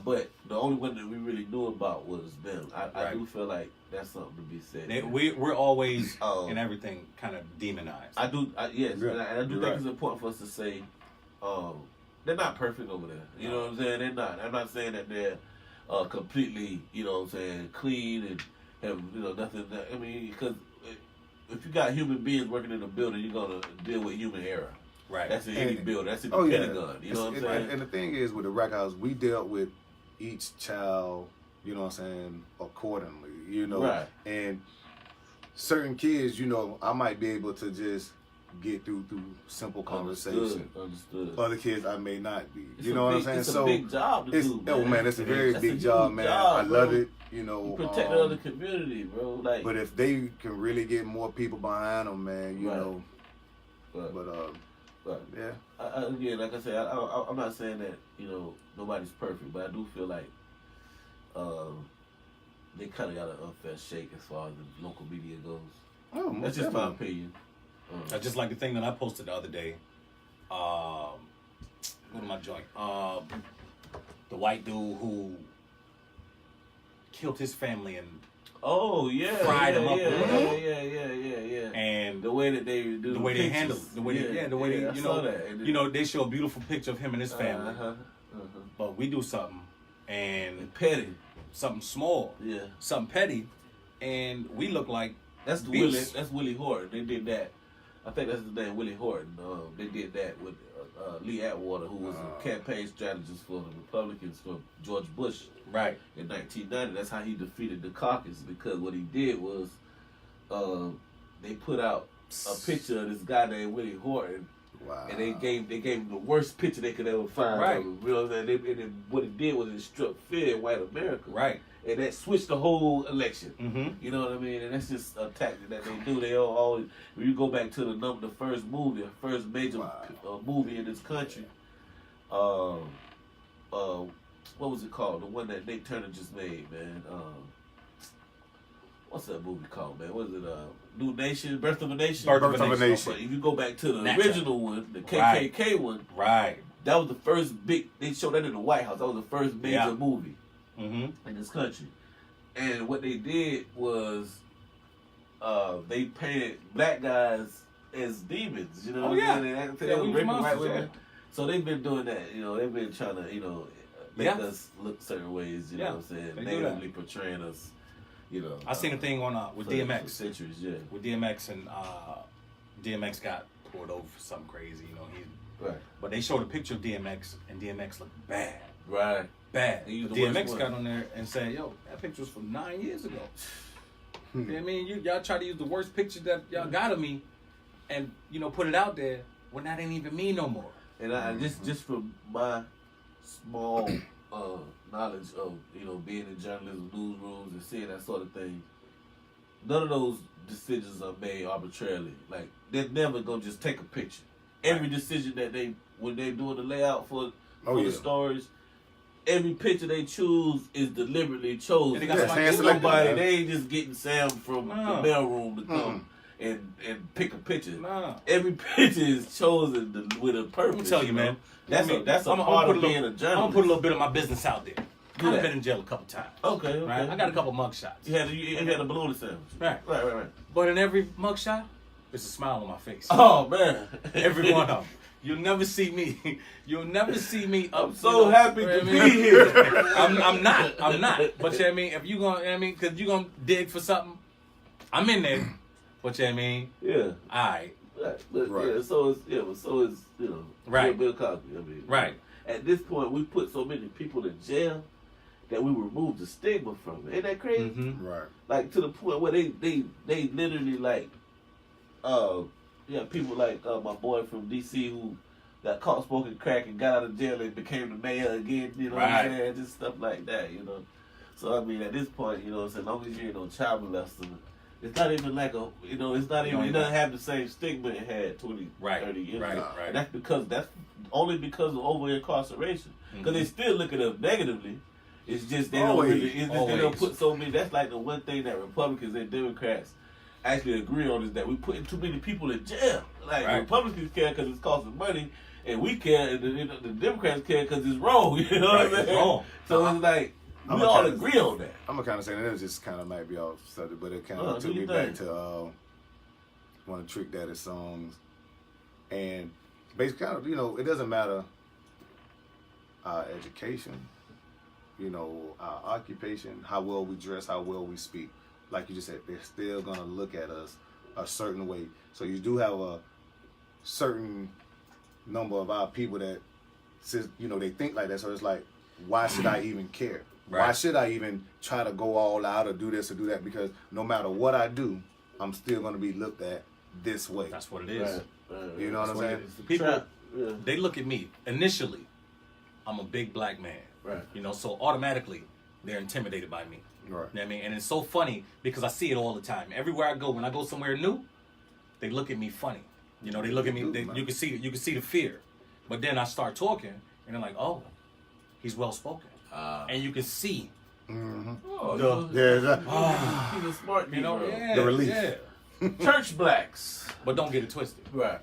Speaker 1: But the only one that we really knew about was them. I do feel like that's something to be said.
Speaker 3: We're always in everything kind of demonized.
Speaker 1: Yes. And I do think it's important for us to say they're not perfect over there. You know what I'm saying? They're not. I'm not saying that they're completely, you know what I'm saying, clean and have, you know, nothing. I mean, because if you got human beings working in a building, you're going to deal with human error.
Speaker 3: Right.
Speaker 1: That's in any building. That's in the Pentagon. You know what I'm saying?
Speaker 2: And the thing is, with the Rocket House, we dealt with each child, you know what I'm saying, accordingly, you know.
Speaker 1: Right.
Speaker 2: And certain kids, you know, I might be able to just get through simple conversation.
Speaker 1: Understood.
Speaker 2: Other kids, I may not be. You know what I'm saying?
Speaker 1: It's a big job to do, man.
Speaker 2: Oh, man, it's a very big job, man. I love it. You know,
Speaker 1: you protect the other community, bro. Like,
Speaker 2: but if they can really get more people behind them, man, you know. But yeah.
Speaker 1: Again, like I said, I'm not saying that, you know, nobody's perfect, but I do feel like they kind of got an unfair shake as far as the local media goes.
Speaker 2: Oh,
Speaker 1: that's just my opinion.
Speaker 3: Just like the thing that I posted the other day. Go to my joint. The white dude who killed his family and fried him up.
Speaker 1: Yeah.
Speaker 3: And
Speaker 1: the way that they do,
Speaker 3: the way they handle, the way they, you know, you know, they show a beautiful picture of him and his family. But we do something and
Speaker 1: petty,
Speaker 3: something small, something petty, and we look like
Speaker 1: that's Willie Horton. They did that. I think that's the name, Willie Horton. They did that with Lee Atwater, who was a campaign strategist for the Republicans for George Bush.
Speaker 3: Right.
Speaker 1: In 1990, that's how he defeated the caucus, because what he did was they put out a picture of this guy named Willie Horton.
Speaker 2: Wow.
Speaker 1: And they gave him the worst picture they could ever find.
Speaker 3: Right.
Speaker 1: Of him, you know what I'm saying? And what it did was it struck fear in white America.
Speaker 3: Right.
Speaker 1: And that switched the whole election.
Speaker 3: Mm-hmm.
Speaker 1: You know what I mean? And that's just a tactic that they do. They always, when you go back to the first movie, first major movie in this country, what was it called? The one that Nate Turner just made, man. What's that movie called, man? What is it? New Nation, Birth of a Nation?
Speaker 2: Birth of a Nation.
Speaker 1: But if you go back to the original one, the KKK one, that was the first they showed that in the White House. That was the first major movie in this country. And what they did was they painted black guys as demons, you know what I mean? They were raping white women. So they've been doing that, you know, they've been trying to, you know, make us look certain ways, you know what I'm saying? Negatively portraying us. You know,
Speaker 3: I seen a thing on with DMX.
Speaker 1: Centuries,
Speaker 3: with DMX, and DMX got pulled over for something crazy. You know, but they showed a picture of DMX, and DMX looked bad.
Speaker 1: Right.
Speaker 3: Bad. DMX got on there and said, "Yo, that picture was from 9 years ago." You know what I mean, y'all try to use the worst picture that y'all got of me, and you know, put it out there when that ain't even me no more.
Speaker 1: And I just from my small knowledge of, you know, being in journalism, newsrooms, and seeing that sort of thing, none of those decisions are made arbitrarily. Like, they're never gonna just take a picture. Every decision that when they're doing the layout for the stories, every picture they choose is deliberately chosen. They ain't just getting Sam from the mailroom to come and pick a picture. Every picture is chosen with a purpose.
Speaker 3: Let me tell you, man.
Speaker 1: That's a part of being a journalist. I'm
Speaker 3: gonna put a little bit of my business out there. I've been in jail a couple times.
Speaker 1: Okay.
Speaker 3: Right? I got a couple mug shots.
Speaker 1: You had a balloon sandwich. Right.
Speaker 3: But in every mug shot, there's a smile on my face.
Speaker 1: Oh, man.
Speaker 3: Every one of them. You'll never see me. You'll never see me up.
Speaker 1: I'm so happy to be here.
Speaker 3: I'm not. But you know what I mean? If you gonna, because you gonna dig for something, I'm in there. What you know what I mean?
Speaker 1: Yeah.
Speaker 3: All right.
Speaker 1: Right. Yeah, so is you know,
Speaker 3: right.
Speaker 1: Bill Cosby. I mean,
Speaker 3: right.
Speaker 1: At this point, we put so many people in jail that we removed the stigma from it. Ain't that crazy?
Speaker 3: Mm-hmm.
Speaker 2: Right.
Speaker 1: Like, to the point where they literally, like, people like my boy from DC who got caught smoking crack and got out of jail and became the mayor again. You know what I'm saying? Just stuff like that. You know. So I mean, at this point, you know, as long as you ain't no child molester, it's not even like a, you know, it's not even, it doesn't have the same stigma it had 20, 30 years ago.
Speaker 3: Right.
Speaker 1: That's only because of over incarceration. Because they still look at us negatively. It's just they don't really, it's just they don't put so many. That's like the one thing that Republicans and Democrats actually agree on is that we putting too many people in jail. Like Republicans care because it's costing money, and we care, and the Democrats care because it's wrong. You know what I'm saying? Wrong. So it's like we all agree on that.
Speaker 2: I'm gonna kind of say that it just kind of might be off subject, but it kind of took me back to one of Trick Daddy's songs, and basically, kind of, you know, it doesn't matter our education, you know, our occupation, how well we dress, how well we speak. Like you just said, they're still gonna look at us a certain way. So you do have a certain number of our people that, you know, they think like that. So it's like, why should I even care? Why should I even try to go all out or do this or do that? Because no matter what I do, I'm still gonna be looked at this way.
Speaker 3: That's what it is.
Speaker 2: You know what I'm saying?
Speaker 3: People, they look at me initially. I'm a big black man, you know, so automatically they're intimidated by me. You know what I mean? And it's so funny because I see it all the time. Everywhere I go, when I go somewhere new, they look at me funny. You know, they look at me. You can see the fear. But then I start talking, and they're like, "Oh, he's well spoken," and you can see
Speaker 1: he's a smart,
Speaker 3: you know,
Speaker 2: the relief.
Speaker 3: Yeah.
Speaker 1: Church blacks.
Speaker 3: But don't get it twisted.
Speaker 1: Right.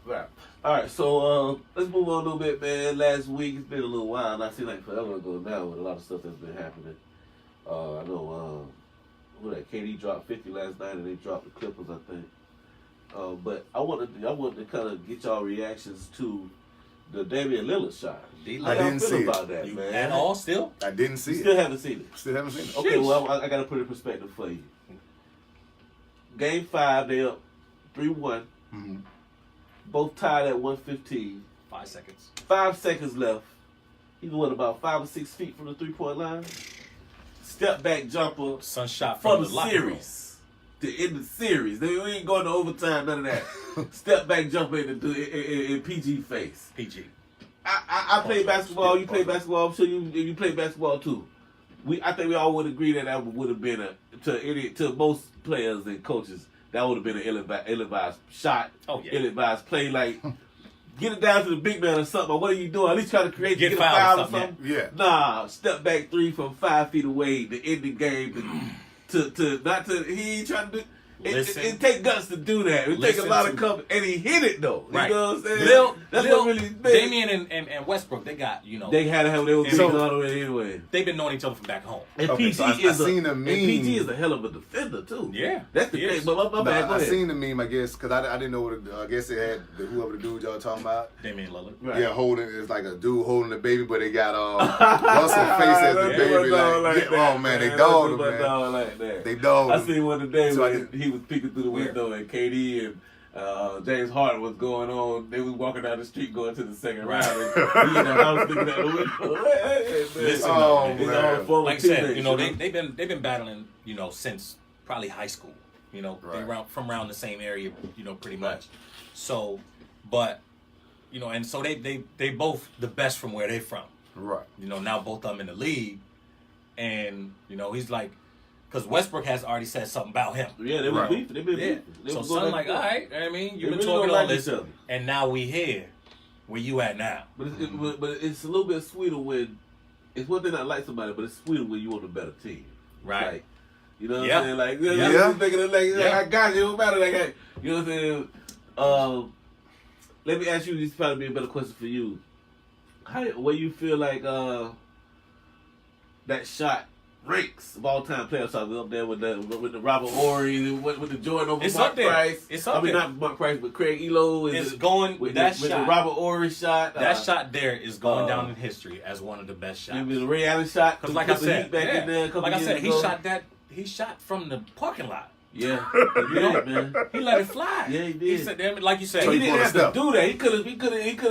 Speaker 1: All right, so let's move on a little bit, man. Last week, it's been a little while, and I see like forever ago now with a lot of stuff that's been happening. I know, KD dropped 50 last night, and they dropped the Clippers, I think. But I wanted to kind of get y'all reactions to the Damian Lillard shot.
Speaker 2: I didn't see
Speaker 1: about
Speaker 2: it.
Speaker 1: that, man.
Speaker 3: At all, still?
Speaker 2: I didn't see it.
Speaker 1: Still haven't seen it.
Speaker 2: Still haven't seen it.
Speaker 1: Okay, well, I got to put it in perspective for you. Game 5, they up 3-1. Both tied at 115.
Speaker 3: 5 seconds.
Speaker 1: 5 seconds left. He's about 5 or 6 feet from the 3-point line. Step back jumper.
Speaker 3: Sun shot
Speaker 1: from
Speaker 3: the
Speaker 1: series. To end the series. We ain't going to overtime, none of that. Step back jumper in PG face.
Speaker 3: PG.
Speaker 1: I play basketball. You play basketball. I'm sure you play basketball too. I think we all would agree that would have been to most players and coaches, that would have been an ill-advised shot.
Speaker 3: Oh, yeah.
Speaker 1: Ill-advised play. Like, get it down to the big man or something. Or what are you doing? At least try to get a foul or something.
Speaker 2: Yeah.
Speaker 1: Nah, step back 3 from 5 feet away to end the game. He ain't trying to do. It take guts to do that. It take a lot of cover, and he hit it though.
Speaker 3: Right.
Speaker 1: You know what I'm saying? That's what really big.
Speaker 3: Damian and Westbrook, they got, you know.
Speaker 1: They were getting on the way anyway.
Speaker 3: They've been knowing each other from back home.
Speaker 1: And PG is a hell of a defender too.
Speaker 3: Yeah,
Speaker 1: that's the thing. But my bad. Go ahead.
Speaker 2: I seen the meme, I guess, because I didn't know what. I guess it had whoever the dude y'all talking about.
Speaker 3: Damian Lillard.
Speaker 2: Right. Yeah, it's like a dude holding the baby, but they got Russell face as the baby. Oh man, they dogged him, man.
Speaker 1: Like that.
Speaker 2: They dogged him.
Speaker 1: I seen one today when he was peeking through the window and KD and James Harden was going on. They was walking down the street going to the second round. And he in the house looking at the window.
Speaker 3: Listen, like I said, you know, they've been battling, you know, since probably high school. You know, they from around the same area, you know, pretty much. So, but you know, and so they both the best from where they from.
Speaker 2: Right.
Speaker 3: You know, now both of them in the league, and you know, he's like. Because Westbrook has already said something about him.
Speaker 1: Yeah, they were beefing. They've been beefing.
Speaker 3: So son like, all right, I mean, you've been talking all this, and now we here. Where you at now?
Speaker 1: But it's a little bit sweeter when it's one thing I like somebody, but it's sweeter when you on a better team.
Speaker 3: Right.
Speaker 1: Like, you know what I'm saying? Like, I got you. It don't matter. Like, you know what I'm saying? Let me ask you. This probably be a better question for you. Where you feel like that shot ranks of all time playoff shots up there with the Robert Horry, with the Jordan over Mark Price.
Speaker 3: It's up there.
Speaker 1: Not Mark Price, but Craig Elo.
Speaker 3: It's going with that shot.
Speaker 1: The Robert Horry shot.
Speaker 3: That shot there is going down in history as one of the best shots.
Speaker 1: Maybe the Ray Allen shot.
Speaker 3: Because like I said, he shot from the parking lot.
Speaker 1: Yeah,
Speaker 3: man. He let it fly.
Speaker 1: Yeah, he did.
Speaker 3: He said, like you said,
Speaker 1: so he didn't have to do that. He could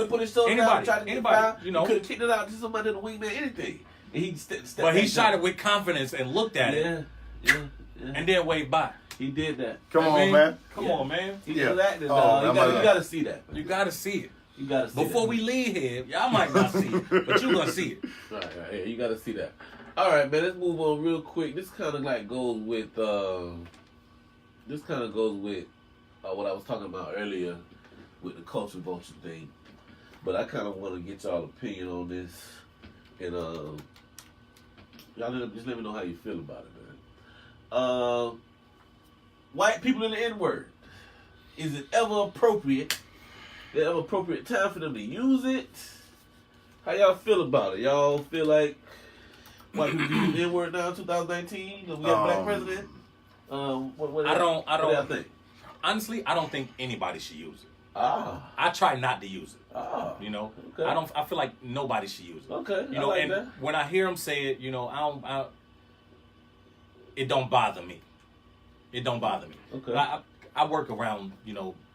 Speaker 1: have put his shoulder down, tried to get foul.
Speaker 3: You know,
Speaker 1: he could have kicked it out to somebody in the wingman, anything. And he
Speaker 3: but he shot it with confidence and looked at it. Yeah. And then waved by.
Speaker 1: He did that.
Speaker 2: Come on, man.
Speaker 3: Come on, man.
Speaker 1: He did that. You got to see that.
Speaker 3: You got to see it.
Speaker 1: You got to see
Speaker 3: Before we leave here, y'all might not see it, but you going to see it.
Speaker 1: Right. Yeah, you got to see that. All right, man. Let's move on real quick. This kind of like goes with what I was talking about earlier with the culture vulture thing. But I kind of want to get y'all opinion on this, and y'all just let me know how you feel about it, man. White people in the N-word. Is it ever appropriate? Is there ever appropriate time for them to use it? How y'all feel about it? Y'all feel like white people use the N-word now in 2019? We got a black president? What
Speaker 3: I don't
Speaker 1: do y'all think?
Speaker 3: Honestly, I don't think anybody should use it.
Speaker 1: I
Speaker 3: try not to use it.
Speaker 1: Okay.
Speaker 3: I feel like nobody should use it.
Speaker 1: Okay.
Speaker 3: And
Speaker 1: that.
Speaker 3: when I hear them say it, it don't bother me. It don't bother me.
Speaker 1: Okay.
Speaker 3: I work around,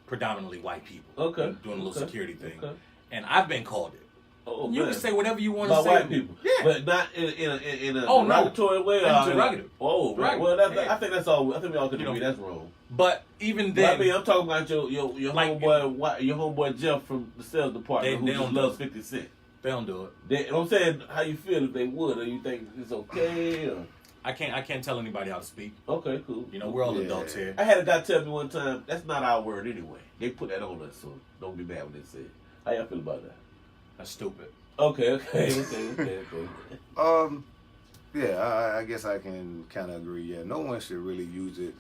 Speaker 3: predominantly white people.
Speaker 1: Okay.
Speaker 3: Doing a little security thing.
Speaker 1: Okay.
Speaker 3: And I've been called it.
Speaker 1: Oh,
Speaker 3: you
Speaker 1: man.
Speaker 3: can say whatever you want to say.
Speaker 1: About white people.
Speaker 3: Yeah.
Speaker 1: But not in a
Speaker 3: Oh,
Speaker 1: derogatory way.
Speaker 3: It's derogative.
Speaker 1: Oh, right. Well, I think that's all. I think we all can agree that's wrong.
Speaker 3: But even then,
Speaker 1: I'm talking about your homeboy Jeff from the sales department who just loves 50 Cent.
Speaker 3: They don't do it.
Speaker 1: I'm saying how you feel if they would, or you think it's okay, or
Speaker 3: I can't tell anybody how to speak.
Speaker 1: Okay, cool.
Speaker 3: We're all adults here.
Speaker 1: I had a guy tell me one time that's not our word anyway. They put that on us, so don't be mad when they say it. How y'all feel about that?
Speaker 3: That's stupid.
Speaker 1: Okay.
Speaker 2: Yeah, I guess I can kind of agree. Yeah, no one should really use it.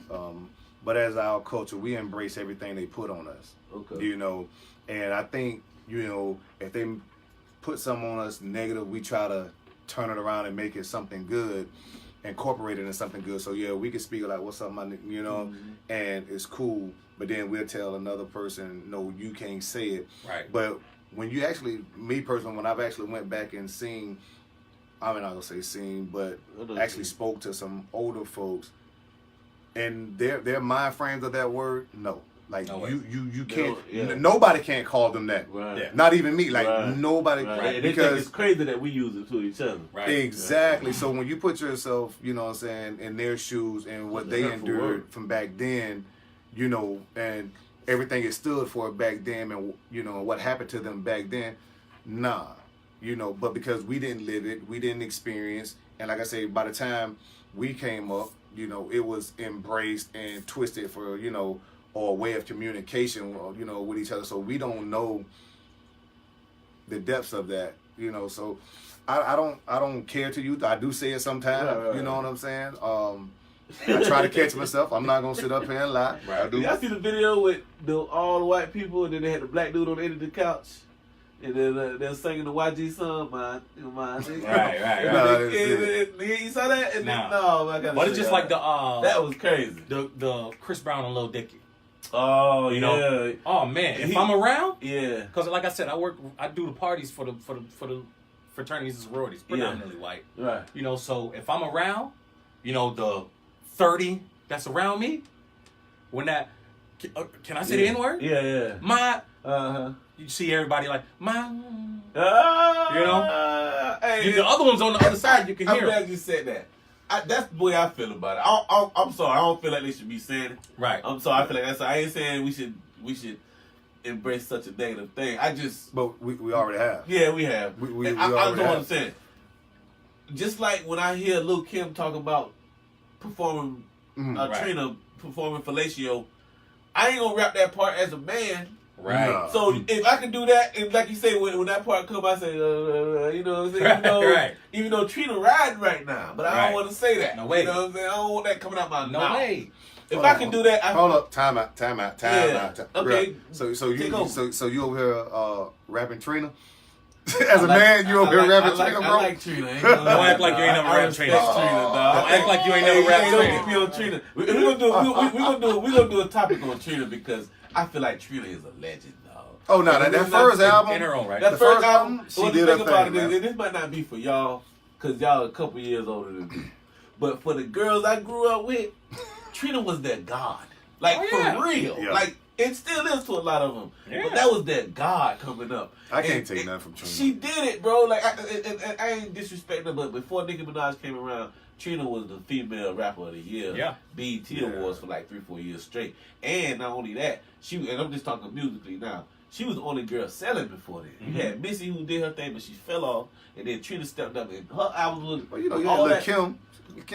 Speaker 2: But as our culture, we embrace everything they put on us.
Speaker 1: Okay.
Speaker 2: And I think, if they put something on us negative, we try to turn it around and make it something good, incorporate it in something good. So yeah, we can speak like, what's up, my nigga, and it's cool. But then we'll tell another person, no, you can't say it.
Speaker 3: Right.
Speaker 2: But when you actually, me personally, when I've actually went back and seen, I'm not gonna say seen, but actually spoke to some older folks, and their mind frames of that word, no. Like you can't. Nobody can't call them that.
Speaker 1: Right.
Speaker 2: Yeah. Not even me. Like nobody.
Speaker 1: Right.
Speaker 2: Because
Speaker 1: they think it's crazy that we use it to each other.
Speaker 3: Right.
Speaker 2: Exactly. Right. So when you put yourself, in their shoes and what they endured from back then, and everything it stood for back then, and what happened to them back then, nah. But because we didn't live it, we didn't experience, and like I say, by the time we came up, it was embraced and twisted for, or a way of communication, with each other. So we don't know the depths of that, So I don't care to you. I do say it sometimes. Right. You know what I'm saying? I try to catch myself. I'm not gonna sit up here and lie.
Speaker 1: Right. I do. Y'all see the video with all the white people, and then they had the black dude on the end of the couch, and then they're singing the YG song, man.
Speaker 3: Right.
Speaker 1: You saw that? And no, I gotta.
Speaker 3: But it's just like
Speaker 1: that was crazy.
Speaker 3: The Chris Brown and Lil Dicky.
Speaker 1: Oh yeah.
Speaker 3: Oh man, if I'm around,
Speaker 1: yeah.
Speaker 3: Because like I said, I do the parties for the fraternities and sororities, predominantly white.
Speaker 1: Right.
Speaker 3: So if I'm around, the 30 that's around me, when that can I say the N-word?
Speaker 1: Yeah.
Speaker 3: You see everybody like my.
Speaker 1: Hey,
Speaker 3: the other ones on the other side, you can hear.
Speaker 1: I'm glad you said that. That's the way I feel about it. I'm sorry. I don't feel like they should be saying it.
Speaker 3: Right.
Speaker 1: I'm sorry. I feel like that's. I ain't saying we should embrace such a negative thing.
Speaker 2: But we already have.
Speaker 1: Yeah, we have.
Speaker 2: We
Speaker 1: I
Speaker 2: already
Speaker 1: don't
Speaker 2: have.
Speaker 1: understand. Just like when I hear Lil Kim talk about performing, Trina performing fellatio, I ain't gonna rap that part as a man.
Speaker 3: Right.
Speaker 2: No.
Speaker 1: So if I can do that, and like you say, when that part come, I say, you know what I'm saying? Even though Trina riding right now, but I don't want to say that.
Speaker 3: No way.
Speaker 1: You know what I'm saying? I don't want that coming out my mouth.
Speaker 3: No way.
Speaker 1: If I can do that,
Speaker 2: hold up, time out.
Speaker 1: Okay.
Speaker 2: So you over here rapping Trina? As a man, you over here rapping Trina, bro?
Speaker 1: I like Trina.
Speaker 3: Don't act like you ain't never rapped Trina. Don't act like you ain't never rapped Trina.
Speaker 1: We're gonna do a topic on Trina because I feel like Trina is a legend, dog.
Speaker 2: Oh no, that first album,
Speaker 3: in her own right.
Speaker 1: That first album,
Speaker 2: she did her thing, man.
Speaker 1: This might not be for y'all because y'all a couple years older than me, but for the girls I grew up with, Trina was their god, for real. Yeah. Like it still is to a lot of them. Yeah. But that was their god coming up.
Speaker 2: I can't take nothing from Trina.
Speaker 1: She did it, bro. Like I ain't disrespecting her, but before Nicki Minaj came around, Trina was the female rapper of the year.
Speaker 3: Yeah.
Speaker 1: BET Awards for like 3-4 years straight. And not only that, and I'm just talking musically now, she was the only girl selling before then. You had Missy who did her thing, but she fell off, and then Trina stepped up, and her album was
Speaker 2: well, you know, all that. Kim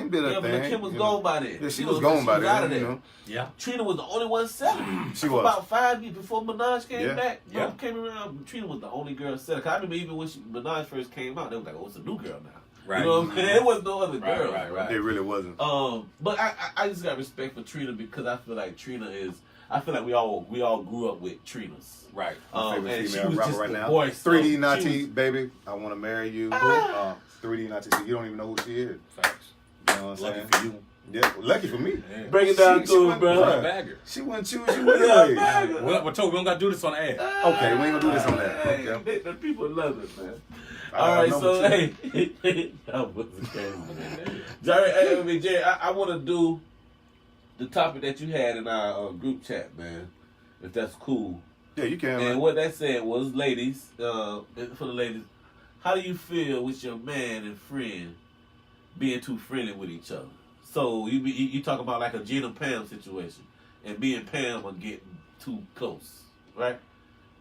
Speaker 2: did her thing.
Speaker 1: But Kim was gone by then.
Speaker 2: Yeah, she was gone by then.
Speaker 1: You
Speaker 2: know.
Speaker 1: Yeah. Trina was the only one selling.
Speaker 2: She was.
Speaker 1: About 5 years before Minaj came back.
Speaker 3: Yeah.
Speaker 1: Came around. Trina was the only girl selling. Cause I remember even when Minaj first came out, they was like, "Oh, it's a new girl now."
Speaker 3: Right.
Speaker 1: You know what I'm saying? There was no other girl.
Speaker 3: Right.
Speaker 2: It really wasn't.
Speaker 1: But I just got respect for Trina because I feel like Trina is. I feel like we all grew up with Trinas.
Speaker 3: Right.
Speaker 2: My favorite
Speaker 1: and
Speaker 2: female
Speaker 1: she was
Speaker 2: rapper
Speaker 1: just
Speaker 2: right
Speaker 1: the
Speaker 2: now.
Speaker 1: voice.
Speaker 2: 3D Nati, baby. I want to marry you. 3D Nati. You don't even know who she is.
Speaker 3: Facts.
Speaker 2: You know what I'm saying?
Speaker 3: Lucky for you.
Speaker 2: Yeah, lucky for me.
Speaker 3: Yeah.
Speaker 1: Break it down to him, bro.
Speaker 3: Right. Bagger.
Speaker 2: She wouldn't choose you anyway.
Speaker 3: Well, Toby, we don't got to do this on the air.
Speaker 2: Okay, we ain't gonna do this on that.
Speaker 1: Hey,
Speaker 2: Okay.
Speaker 1: the people love it, man.
Speaker 2: I
Speaker 1: All right,
Speaker 2: know
Speaker 1: so
Speaker 2: what
Speaker 1: hey, that was crazy. Jerry, I want to do the topic that you had in our group chat, man. If that's cool.
Speaker 2: Yeah, you can.
Speaker 1: And
Speaker 2: Man.
Speaker 1: what that said was, ladies, for the ladies, how do you feel with your man and friend being too friendly with each other? So you talk about like a Gina Pam situation, and me and Pam are getting too close, right?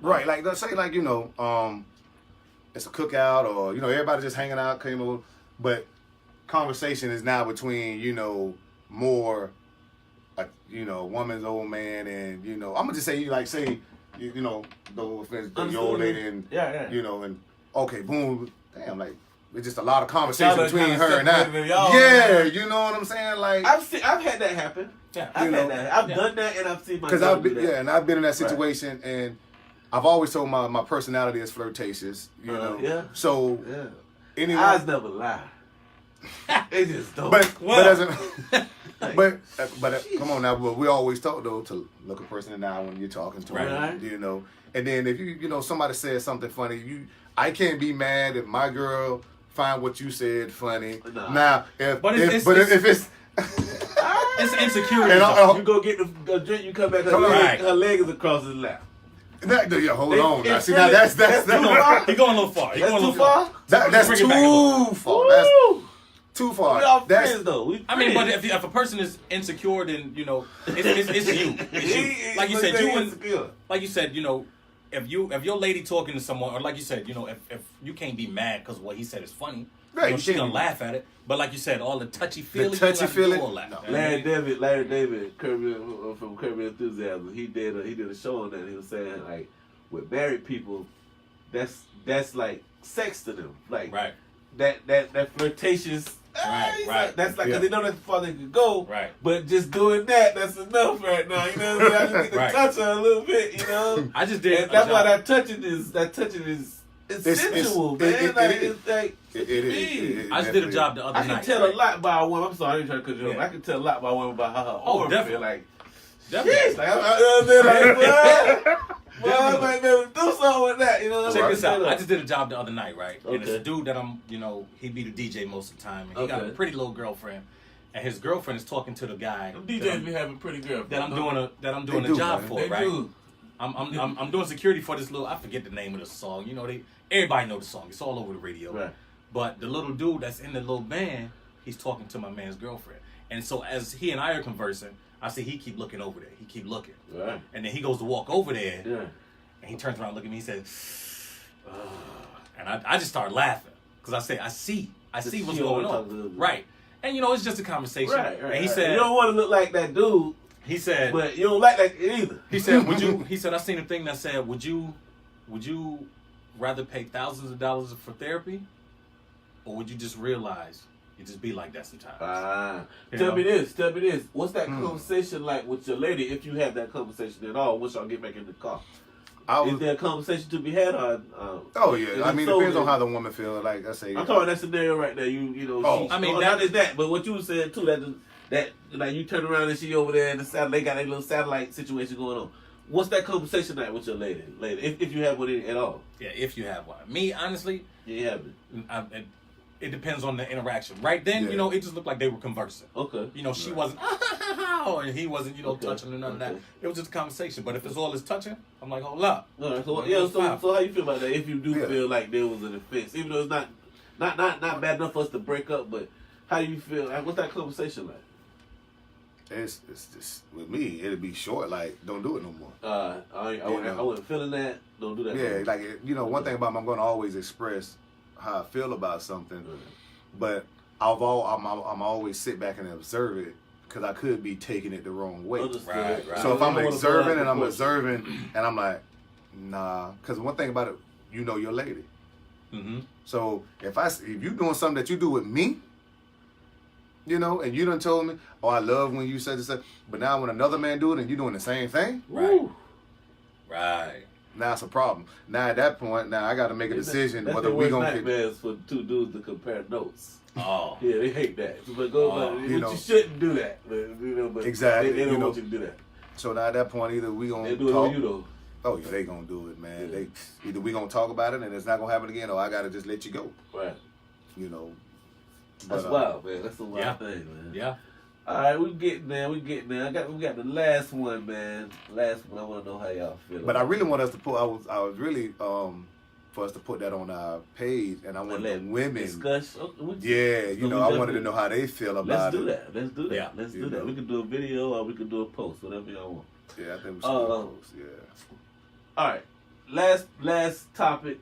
Speaker 2: Right, like let's say like it's a cookout or everybody just hanging out, came over, but conversation is now between more woman's old man and I'm gonna just say no offense to your old lady and and okay, boom, damn, like it's just a lot of conversation between her and I. Yeah, you know what I'm saying? Like
Speaker 1: I've had that happen. Yeah, I've had that. I've done that, and I've seen my.
Speaker 2: Because I've been in that situation, and I've always told my personality is flirtatious. You know.
Speaker 1: Yeah.
Speaker 2: So.
Speaker 1: Yeah.
Speaker 2: Anyway.
Speaker 1: Eyes never lie. They just don't.
Speaker 2: But come on now. But we always talk though to look a person in the eye when you're talking to them. And then if you somebody says something funny, I can't be mad if my girl find what you said funny. Nah. Now if it's
Speaker 3: it's insecurity.
Speaker 1: And you go get the drink, you come back, her leg is across his lap.
Speaker 2: Hold on. Now, see, now that's
Speaker 3: he going a little far.
Speaker 1: That's too far.
Speaker 2: That's too far. That's too far.
Speaker 1: We all friends though.
Speaker 3: I mean, but if a person is insecure, then it's you. It's you. Like you said, like you said, if your lady talking to someone, or like you said, if you can't be mad because what he said is funny,
Speaker 2: right?
Speaker 3: She gonna laugh at it. But like you said, all the touchy feely,
Speaker 2: No.
Speaker 1: Larry David, from Curb Your Enthusiasm, he did a show on that. And he was saying like, with married people, that's like sex to them, like that flirtatious.
Speaker 3: Right.
Speaker 1: That's like because they know that's far they could go.
Speaker 3: Right.
Speaker 1: But just doing that's enough right now. You know what I mean? I just get to touch her a little bit.
Speaker 3: I just did.
Speaker 1: And that's why that touching is sensual, man. It is.
Speaker 3: I just did a job the other night.
Speaker 1: I can tell a lot by a woman. I'm sorry, I ain't trying to cut you off. I can tell a lot by a woman about how her aura feel like.
Speaker 3: Definitely.
Speaker 1: Like I'm well, I might be able to do something with that,
Speaker 3: Check this out. I just did a job the other night, right? Okay. And it's a dude that he be the DJ most of the time. And he got a pretty little girlfriend. And his girlfriend is talking to the guy.
Speaker 1: Them DJs be having pretty girlfriends.
Speaker 3: That I'm doing a job for,
Speaker 1: they
Speaker 3: right?
Speaker 1: Do.
Speaker 3: I'm doing security for this little, I forget the name of the song. Everybody know the song. It's all over the radio.
Speaker 1: Right.
Speaker 3: But the little dude that's in the little band, he's talking to my man's girlfriend. And so as he and I are conversing, I see he keep looking over there. He keep looking.
Speaker 1: Right.
Speaker 3: And then he goes to walk over there.
Speaker 1: Yeah.
Speaker 3: And he turns around and looks at me. He says, and I just start laughing. Because I see what's going on. Right. And it's just a conversation.
Speaker 1: Right.
Speaker 3: And he said,
Speaker 1: you don't want to look like that dude.
Speaker 3: He said,
Speaker 1: but you don't like that either.
Speaker 3: He said, he said, I seen a thing that said, would you rather pay thousands of dollars for therapy? Or would you just realize you just be like that sometimes?
Speaker 1: Tell me this. What's that conversation like with your lady, if you have that conversation at all, once y'all get back in the car? Is there a conversation to be had?
Speaker 2: Oh, yeah. I mean, it depends on how the woman feels. Like I say.
Speaker 1: I'm talking that scenario right there. Not is that, but what you were saying too, that like you turn around and she over there and they got a little satellite situation going on. What's that conversation like with your lady? If you have one at all? Yeah,
Speaker 3: if you have one. Me, honestly,
Speaker 1: you haven't.
Speaker 3: It depends on the interaction. Right then, it just looked like they were conversing.
Speaker 1: Okay.
Speaker 3: She wasn't, and he wasn't, touching or none of that. It was just a conversation. But if it's all this touching, I'm like, hold up.
Speaker 1: Right, so how you feel about that? If you do feel like there was an offense, even though it's not bad enough for us to break up, but how do you feel? What's that conversation like?
Speaker 2: It's just with me. It'll be short. Like, don't do it no more.
Speaker 1: I wasn't feeling that. Don't do that.
Speaker 2: Yeah, like one thing about me, I'm going to always express how I feel about something, but I'm always sit back and observe it because I could be taking it the wrong way.
Speaker 3: Right.
Speaker 2: So if I'm observing and I'm like, nah, because one thing about it, you know your lady.
Speaker 3: Mm-hmm.
Speaker 2: So if you doing something that you do with me, you know, and you done told me, oh, I love when you said this, but now when another man do it and you doing the same thing,
Speaker 3: right.
Speaker 2: Now it's a problem. Now at that point, I got to make a decision whether we gonna get
Speaker 1: nightmares for two dudes to compare notes.
Speaker 3: Oh,
Speaker 1: yeah, they hate that. But you shouldn't do that. But
Speaker 2: exactly.
Speaker 1: They don't want you to do that.
Speaker 2: So now at that point, either we gonna
Speaker 1: do it
Speaker 2: talk.
Speaker 1: on you though.
Speaker 2: Oh yeah, they gonna do it, man. Yeah. Either we gonna talk about it and it's not gonna happen again, or I gotta just let you go.
Speaker 1: Right.
Speaker 2: You know.
Speaker 1: That's wild, man. That's a wild thing, man.
Speaker 3: Yeah.
Speaker 1: All right, we getting there. We got the last one, man. Last one. I want to know how y'all feel.
Speaker 2: But I really want us to put. I was really for us to put that on our page, and I want the women
Speaker 1: discuss.
Speaker 2: I wanted to know how they feel about it.
Speaker 1: Let's do that.
Speaker 3: Yeah.
Speaker 1: Let's do that. We can do a video or we can do a post, whatever y'all want.
Speaker 2: Yeah, I think we should do a post. Yeah.
Speaker 1: All right. Last topic.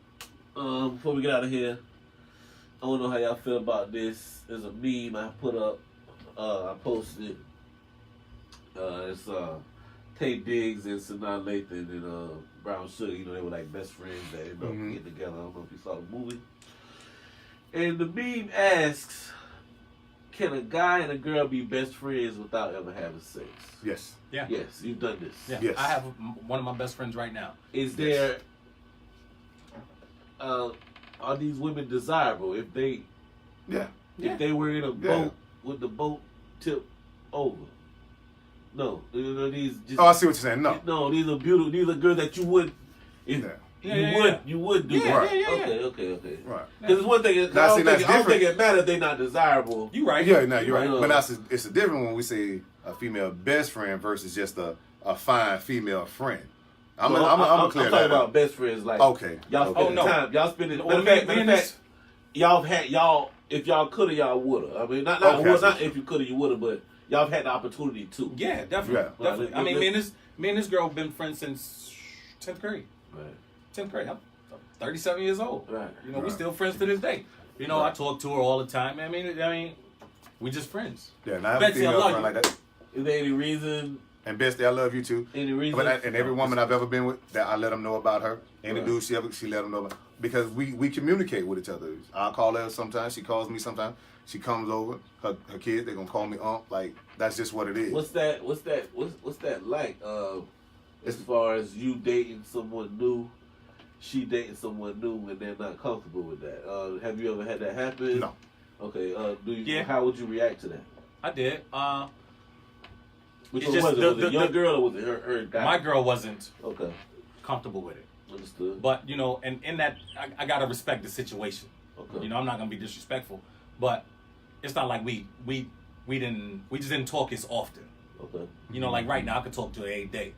Speaker 1: Before we get out of here, I want to know how y'all feel about this. There's a meme I put up. I posted. It's Tay Diggs and Sanaa Lathan and Brown Sugar. You know, they were like best friends that ended up getting together. I don't know if you saw the movie. And the meme asks, can a guy and a girl be best friends without ever having sex?
Speaker 2: Yes.
Speaker 3: Yeah.
Speaker 1: Yes, you've done this.
Speaker 3: Yeah.
Speaker 2: Yes.
Speaker 3: I have one of my best friends right now.
Speaker 1: Is there... are these women desirable if they...
Speaker 2: Yeah.
Speaker 1: If they were in a boat with the boat tipped over? No. These just...
Speaker 2: Oh, I see what you're saying. No.
Speaker 1: No, these are beautiful. These are girls that you would... You would do that. Okay.
Speaker 2: Right.
Speaker 1: Because it's one thing. I don't think it matters if they're not desirable.
Speaker 3: You right.
Speaker 2: Yeah, no, you're right. But it's a different when we say a female best friend versus just a fine female friend. I'm talking
Speaker 1: about best friends. Like y'all spend time. Y'all spend it. Matter of fact, y'all. If y'all coulda, y'all woulda. I mean, not if you coulda, you woulda, but y'all have had the opportunity to.
Speaker 3: Yeah, definitely.
Speaker 2: Yeah.
Speaker 3: Definitely. I mean, me and this girl have been friends since 10th grade.
Speaker 1: Right.
Speaker 3: 10th grade. I'm 37 years old.
Speaker 1: Right.
Speaker 3: You know, we still friends to this day. You know, I talk to her all the time. I mean, we just friends.
Speaker 2: Yeah, now I have a female friend like that.
Speaker 1: Is there any reason?
Speaker 2: And Bestie, I love you too.
Speaker 1: Any reason?
Speaker 2: And every woman I've ever been with, that I let them know about her. Any dude she let them know about. Because we communicate with each other. I'll call her sometimes. She calls me sometimes. She comes over. Her kids, they're gonna call me Like, that's just what it is.
Speaker 1: What's that like? As far as you dating someone new, she dating someone new, and they're not comfortable with that. Have you ever had that happen?
Speaker 2: No.
Speaker 1: Okay. How would you react to that?
Speaker 3: I did.
Speaker 1: Which one was it? Was it your girl or was it her guy?
Speaker 3: My girl wasn't
Speaker 1: comfortable
Speaker 3: with it.
Speaker 1: Understood.
Speaker 3: But, you know, and in that, I got to respect the situation.
Speaker 1: Okay.
Speaker 3: You know, I'm not going to be disrespectful. But it's not like we just didn't talk as often.
Speaker 1: Okay.
Speaker 3: You know, like right now, I could talk to her every day.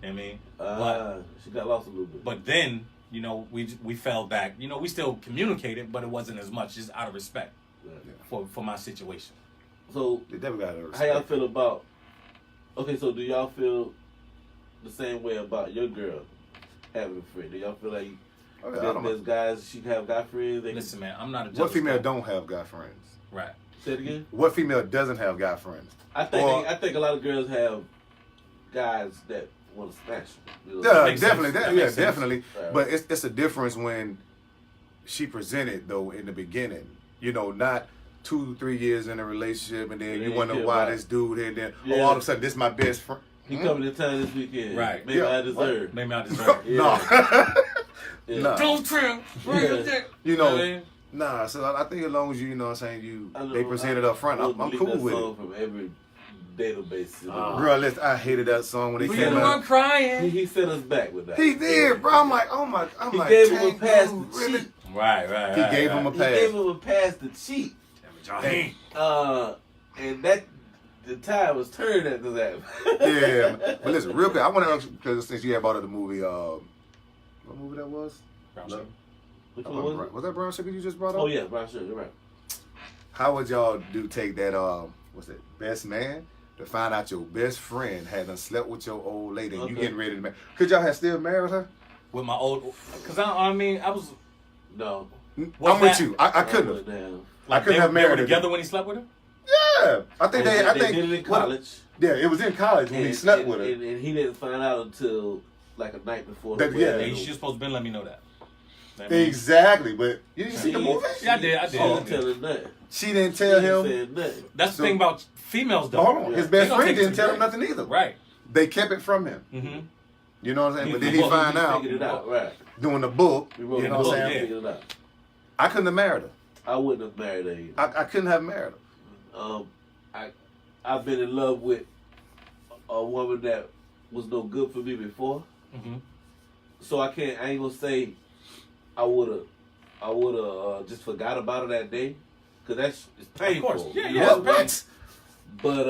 Speaker 3: You know what I mean?
Speaker 1: But she got lost a little bit.
Speaker 3: But then, you know, we fell back. You know, we still communicated, but it wasn't as much, just out of respect for my situation.
Speaker 1: So, how y'all feel about... Okay, so do y'all feel the same way about your girl having a friend? Do y'all feel like there's guys, she have guy friends?
Speaker 3: Listen, man, I'm not a...
Speaker 2: What female don't have guy friends?
Speaker 3: Right.
Speaker 1: Say it again?
Speaker 2: What female doesn't have guy friends?
Speaker 1: I think a lot of girls have guys that want to smash them. You
Speaker 2: know? Yeah, definitely.
Speaker 1: Right.
Speaker 2: But it's a difference when she presented, though, in the beginning. You know, not 2-3 years in a relationship, and then you wonder why this dude here, and then all of a sudden this my best friend.
Speaker 1: He coming to town this weekend.
Speaker 3: Right.
Speaker 1: Maybe I deserve.
Speaker 3: Maybe I deserve.
Speaker 2: No.
Speaker 3: Don't trim.
Speaker 2: You know. Nah, so I think as long as you know what I'm saying, they presented up front, I'm cool with it.
Speaker 1: From every database.
Speaker 2: Bro, listen, I hated that song when they came out.
Speaker 3: Crying.
Speaker 1: He sent us back with that.
Speaker 2: He did, bro. I'm like,
Speaker 1: he gave him a pass to cheat.
Speaker 3: Right.
Speaker 2: He gave him a pass.
Speaker 1: He gave him a pass to cheat. And that the tide was turned after that.
Speaker 2: Yeah, but listen, real quick, I want to ask you, because since you have brought up the movie, what movie that was?
Speaker 3: Brown Sugar.
Speaker 1: Which one was it?
Speaker 2: Was that Brown Sugar you just brought up?
Speaker 1: Oh yeah, Brown Sugar. You're right.
Speaker 2: How would y'all take that? What's it? Best man to find out your best friend had done slept with your old lady and you getting ready to marry? Could y'all have still married her?
Speaker 3: With my old, because I mean, I was.
Speaker 1: No.
Speaker 2: I'm with you. I couldn't have.
Speaker 3: Like
Speaker 2: I couldn't have married
Speaker 3: They were
Speaker 2: her.
Speaker 3: together when he slept with her?
Speaker 2: Yeah. I think
Speaker 1: They
Speaker 2: I
Speaker 1: did
Speaker 2: think
Speaker 1: it in college.
Speaker 2: Yeah, it was in college when he slept with her.
Speaker 1: And he didn't find out until like a night before.
Speaker 3: Hey, she was supposed to been let me know that.
Speaker 2: Exactly, but you didn't see the movie?
Speaker 3: Yeah, I did.
Speaker 1: She didn't tell him nothing.
Speaker 2: She didn't tell him.
Speaker 1: Said nothing.
Speaker 3: That's the thing about females, though.
Speaker 2: Hold on. His best friend didn't tell him
Speaker 3: him
Speaker 2: nothing either.
Speaker 3: Right.
Speaker 2: They kept it from him.
Speaker 3: Mm-hmm.
Speaker 2: You know what I'm saying? But then he find out
Speaker 1: Figured it out, right?
Speaker 2: doing the book.
Speaker 1: You know
Speaker 2: what I'm saying?
Speaker 1: Figured it out.
Speaker 2: I couldn't have married her.
Speaker 1: I wouldn't have married her either.
Speaker 2: I couldn't have married her.
Speaker 1: I've been in love with a woman that was no good for me before.
Speaker 3: Mm-hmm.
Speaker 1: So I ain't gonna say I would have just forgot about her that day, cause it's painful.
Speaker 3: Of course. Yeah,
Speaker 1: you know
Speaker 2: What?
Speaker 1: But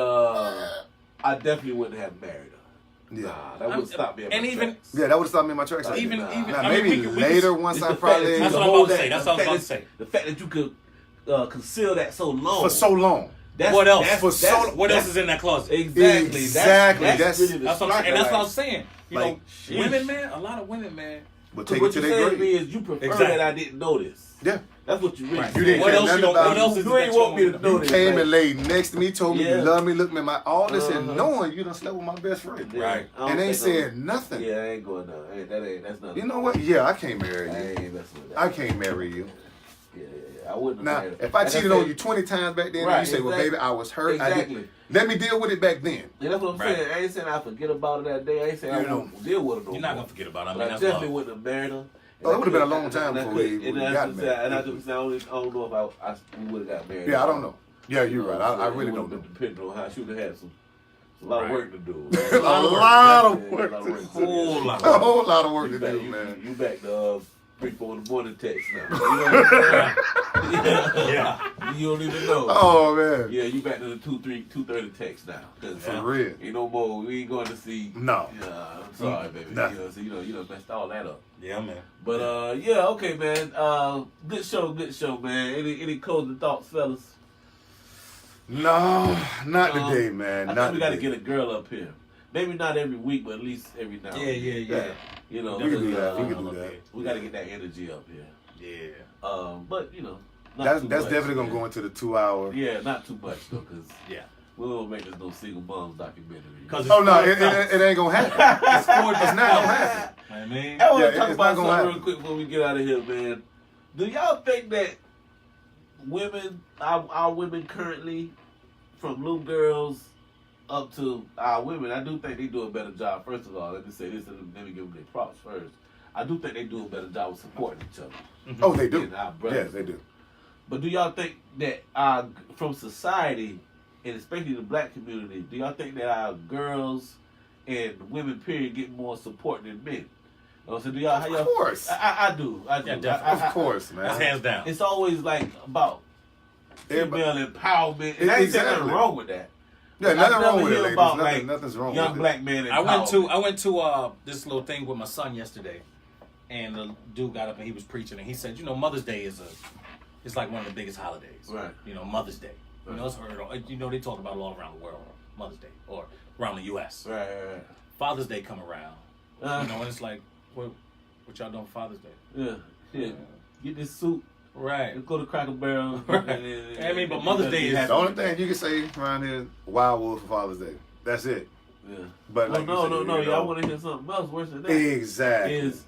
Speaker 1: I definitely wouldn't have married her.
Speaker 2: Yeah.
Speaker 1: Nah, that would stop me.
Speaker 3: And even
Speaker 2: Yeah, that would have stopped me in my tracks.
Speaker 3: even
Speaker 2: now,
Speaker 3: I mean,
Speaker 2: maybe
Speaker 3: we
Speaker 2: later once I probably
Speaker 3: That's what I'm about to say. That's what I was about to say.
Speaker 1: The fact that you could conceal that so long
Speaker 2: for so long.
Speaker 3: What else? What else is in that closet?
Speaker 1: Exactly. That's really the
Speaker 3: that's what I'm saying. And that's what I was saying. You
Speaker 2: Like,
Speaker 3: know, women, man, a lot of women, man.
Speaker 2: But
Speaker 1: So
Speaker 2: take
Speaker 1: what
Speaker 2: it to
Speaker 1: you're
Speaker 2: their
Speaker 1: saying to me
Speaker 2: grave.
Speaker 1: is you prefer
Speaker 3: Exactly.
Speaker 1: that I didn't know this.
Speaker 2: Yeah.
Speaker 1: That's what you really
Speaker 3: Right.
Speaker 2: You
Speaker 1: saying.
Speaker 2: didn't
Speaker 3: What
Speaker 2: care
Speaker 3: else
Speaker 2: nothing
Speaker 3: you don't?
Speaker 2: about
Speaker 3: What
Speaker 2: it.
Speaker 3: else is
Speaker 1: You ain't want me to know
Speaker 2: You
Speaker 1: this.
Speaker 2: came
Speaker 1: like,
Speaker 2: and laid next to me, told me
Speaker 1: Yeah.
Speaker 2: you love me, looked me in my all this, and
Speaker 1: Uh-huh.
Speaker 2: knowing you done slept with my best friend.
Speaker 1: yeah,
Speaker 3: Right.
Speaker 1: I don't
Speaker 2: And ain't
Speaker 1: think
Speaker 2: said nothing.
Speaker 1: Yeah, I ain't going down. That's not.
Speaker 2: You know what? Yeah, I can't marry
Speaker 1: I
Speaker 2: you.
Speaker 1: ain't messing with that.
Speaker 2: I can't marry you.
Speaker 1: Yeah. I wouldn't.
Speaker 2: Now,
Speaker 1: have married her.
Speaker 2: if I
Speaker 1: Like
Speaker 2: cheated
Speaker 1: said,
Speaker 2: on you 20 times back then,
Speaker 1: Right,
Speaker 2: and you say, well,
Speaker 1: exactly.
Speaker 2: baby, I was hurt.
Speaker 1: Exactly.
Speaker 2: Let me deal with it back then.
Speaker 1: Yeah, that's what I'm
Speaker 3: Right.
Speaker 1: saying. I ain't saying I forget about her that day. I ain't saying I won't deal with her no
Speaker 3: You're not
Speaker 1: more.
Speaker 3: gonna forget about it. I
Speaker 1: But
Speaker 3: mean,
Speaker 1: I
Speaker 3: that's
Speaker 1: definitely
Speaker 3: love.
Speaker 1: wouldn't have married her.
Speaker 2: Oh, it would have been a long time before we
Speaker 1: and
Speaker 2: got married.
Speaker 1: And I just I don't know if we would have got married.
Speaker 2: Yeah, I don't know. Yeah, you're right. I really don't know.
Speaker 1: Depending on how she would have had a lot of work to do.
Speaker 2: A lot of work
Speaker 1: A
Speaker 2: to do.
Speaker 3: Whole lot.
Speaker 2: A whole lot of work
Speaker 1: You
Speaker 2: to
Speaker 1: back,
Speaker 2: do,
Speaker 1: you,
Speaker 2: man.
Speaker 1: you back to 3-4 in the morning text now. You know what I'm saying?
Speaker 3: Yeah.
Speaker 1: You don't even know.
Speaker 2: Oh, man.
Speaker 1: Yeah, you back to the 2:30 text now.
Speaker 2: For real.
Speaker 1: Ain't no more. We ain't going to see.
Speaker 2: No.
Speaker 1: Yeah, I'm sorry, baby.
Speaker 2: Nothing.
Speaker 1: You know, so you done messed all that up.
Speaker 3: Yeah, man.
Speaker 1: But yeah, okay, man. Good show, man. Any closing thoughts, fellas?
Speaker 2: No, not today, man.
Speaker 1: I
Speaker 2: Not
Speaker 1: think we got to
Speaker 2: today.
Speaker 1: get a girl up here. Maybe not every week, but at least every now. and then.
Speaker 3: Yeah.
Speaker 1: You know,
Speaker 2: We can do that. We
Speaker 1: because,
Speaker 2: can do that.
Speaker 1: we got to get that energy up here.
Speaker 3: Yeah.
Speaker 1: But you know, not
Speaker 2: That's
Speaker 1: too
Speaker 2: definitely
Speaker 1: much,
Speaker 2: going to go into the 2 hour.
Speaker 1: Yeah, not too much though, because
Speaker 3: Yeah.
Speaker 1: we won't make this no single moms documentary.
Speaker 3: Because
Speaker 2: Oh, no, it ain't going to happen.
Speaker 3: it's
Speaker 2: It's not going to happen.
Speaker 3: I mean,
Speaker 1: I want
Speaker 2: Yeah,
Speaker 1: to talk
Speaker 2: it's
Speaker 1: about
Speaker 2: not gonna
Speaker 1: something real
Speaker 2: happen.
Speaker 1: quick before we get out of here, man. Do y'all think that women, our women currently, from little girls up to our women, I do think they do a better job. First of all, let me say this and let me give them their props first. I do think they do a better job of supporting each other.
Speaker 2: Oh, they do.
Speaker 1: than our brothers.
Speaker 2: Yes, they do.
Speaker 1: But do y'all think that from society, and especially the black community, do y'all think that our girls and women, period, get more support than men? So do y'all? How y'all?
Speaker 2: Of course.
Speaker 1: I do. I do.
Speaker 3: Yeah, definitely.
Speaker 2: Of course, man.
Speaker 3: that's hands down.
Speaker 1: It's always like about
Speaker 2: Everybody-
Speaker 1: female empowerment, and I ain't saying nothing
Speaker 2: Exactly.
Speaker 1: wrong with that.
Speaker 2: Yeah,
Speaker 1: I
Speaker 2: nothing
Speaker 1: never
Speaker 2: wrong with it,
Speaker 1: hear
Speaker 2: ladies.
Speaker 1: about, like,
Speaker 2: Nothing's wrong
Speaker 1: Young
Speaker 2: with it.
Speaker 1: black man.
Speaker 3: I went
Speaker 1: empowerment.
Speaker 3: to this little thing with my son yesterday, and the dude got up and he was preaching, and he said, you know, Mother's Day it's like one of the biggest holidays.
Speaker 1: Right.
Speaker 3: You know, Mother's Day. You know, it's heard. You know, they talk about it all around the world. Mother's Day or around the U.S.
Speaker 1: Right.
Speaker 3: Father's Day come around. You know, and it's like, what y'all doing for Father's Day?
Speaker 1: Yeah. Get this suit.
Speaker 3: Right.
Speaker 1: Let's go to Cracker Barrel.
Speaker 3: Right. I mean, but Mother's Day is-
Speaker 2: The only thing you can say around here is Wild Wolf for Father's Day. That's it.
Speaker 1: Yeah.
Speaker 2: But like
Speaker 1: no.
Speaker 2: you said, you
Speaker 1: Y'all
Speaker 2: know,
Speaker 1: want to hear something else worse than that?
Speaker 2: Exactly.
Speaker 1: Is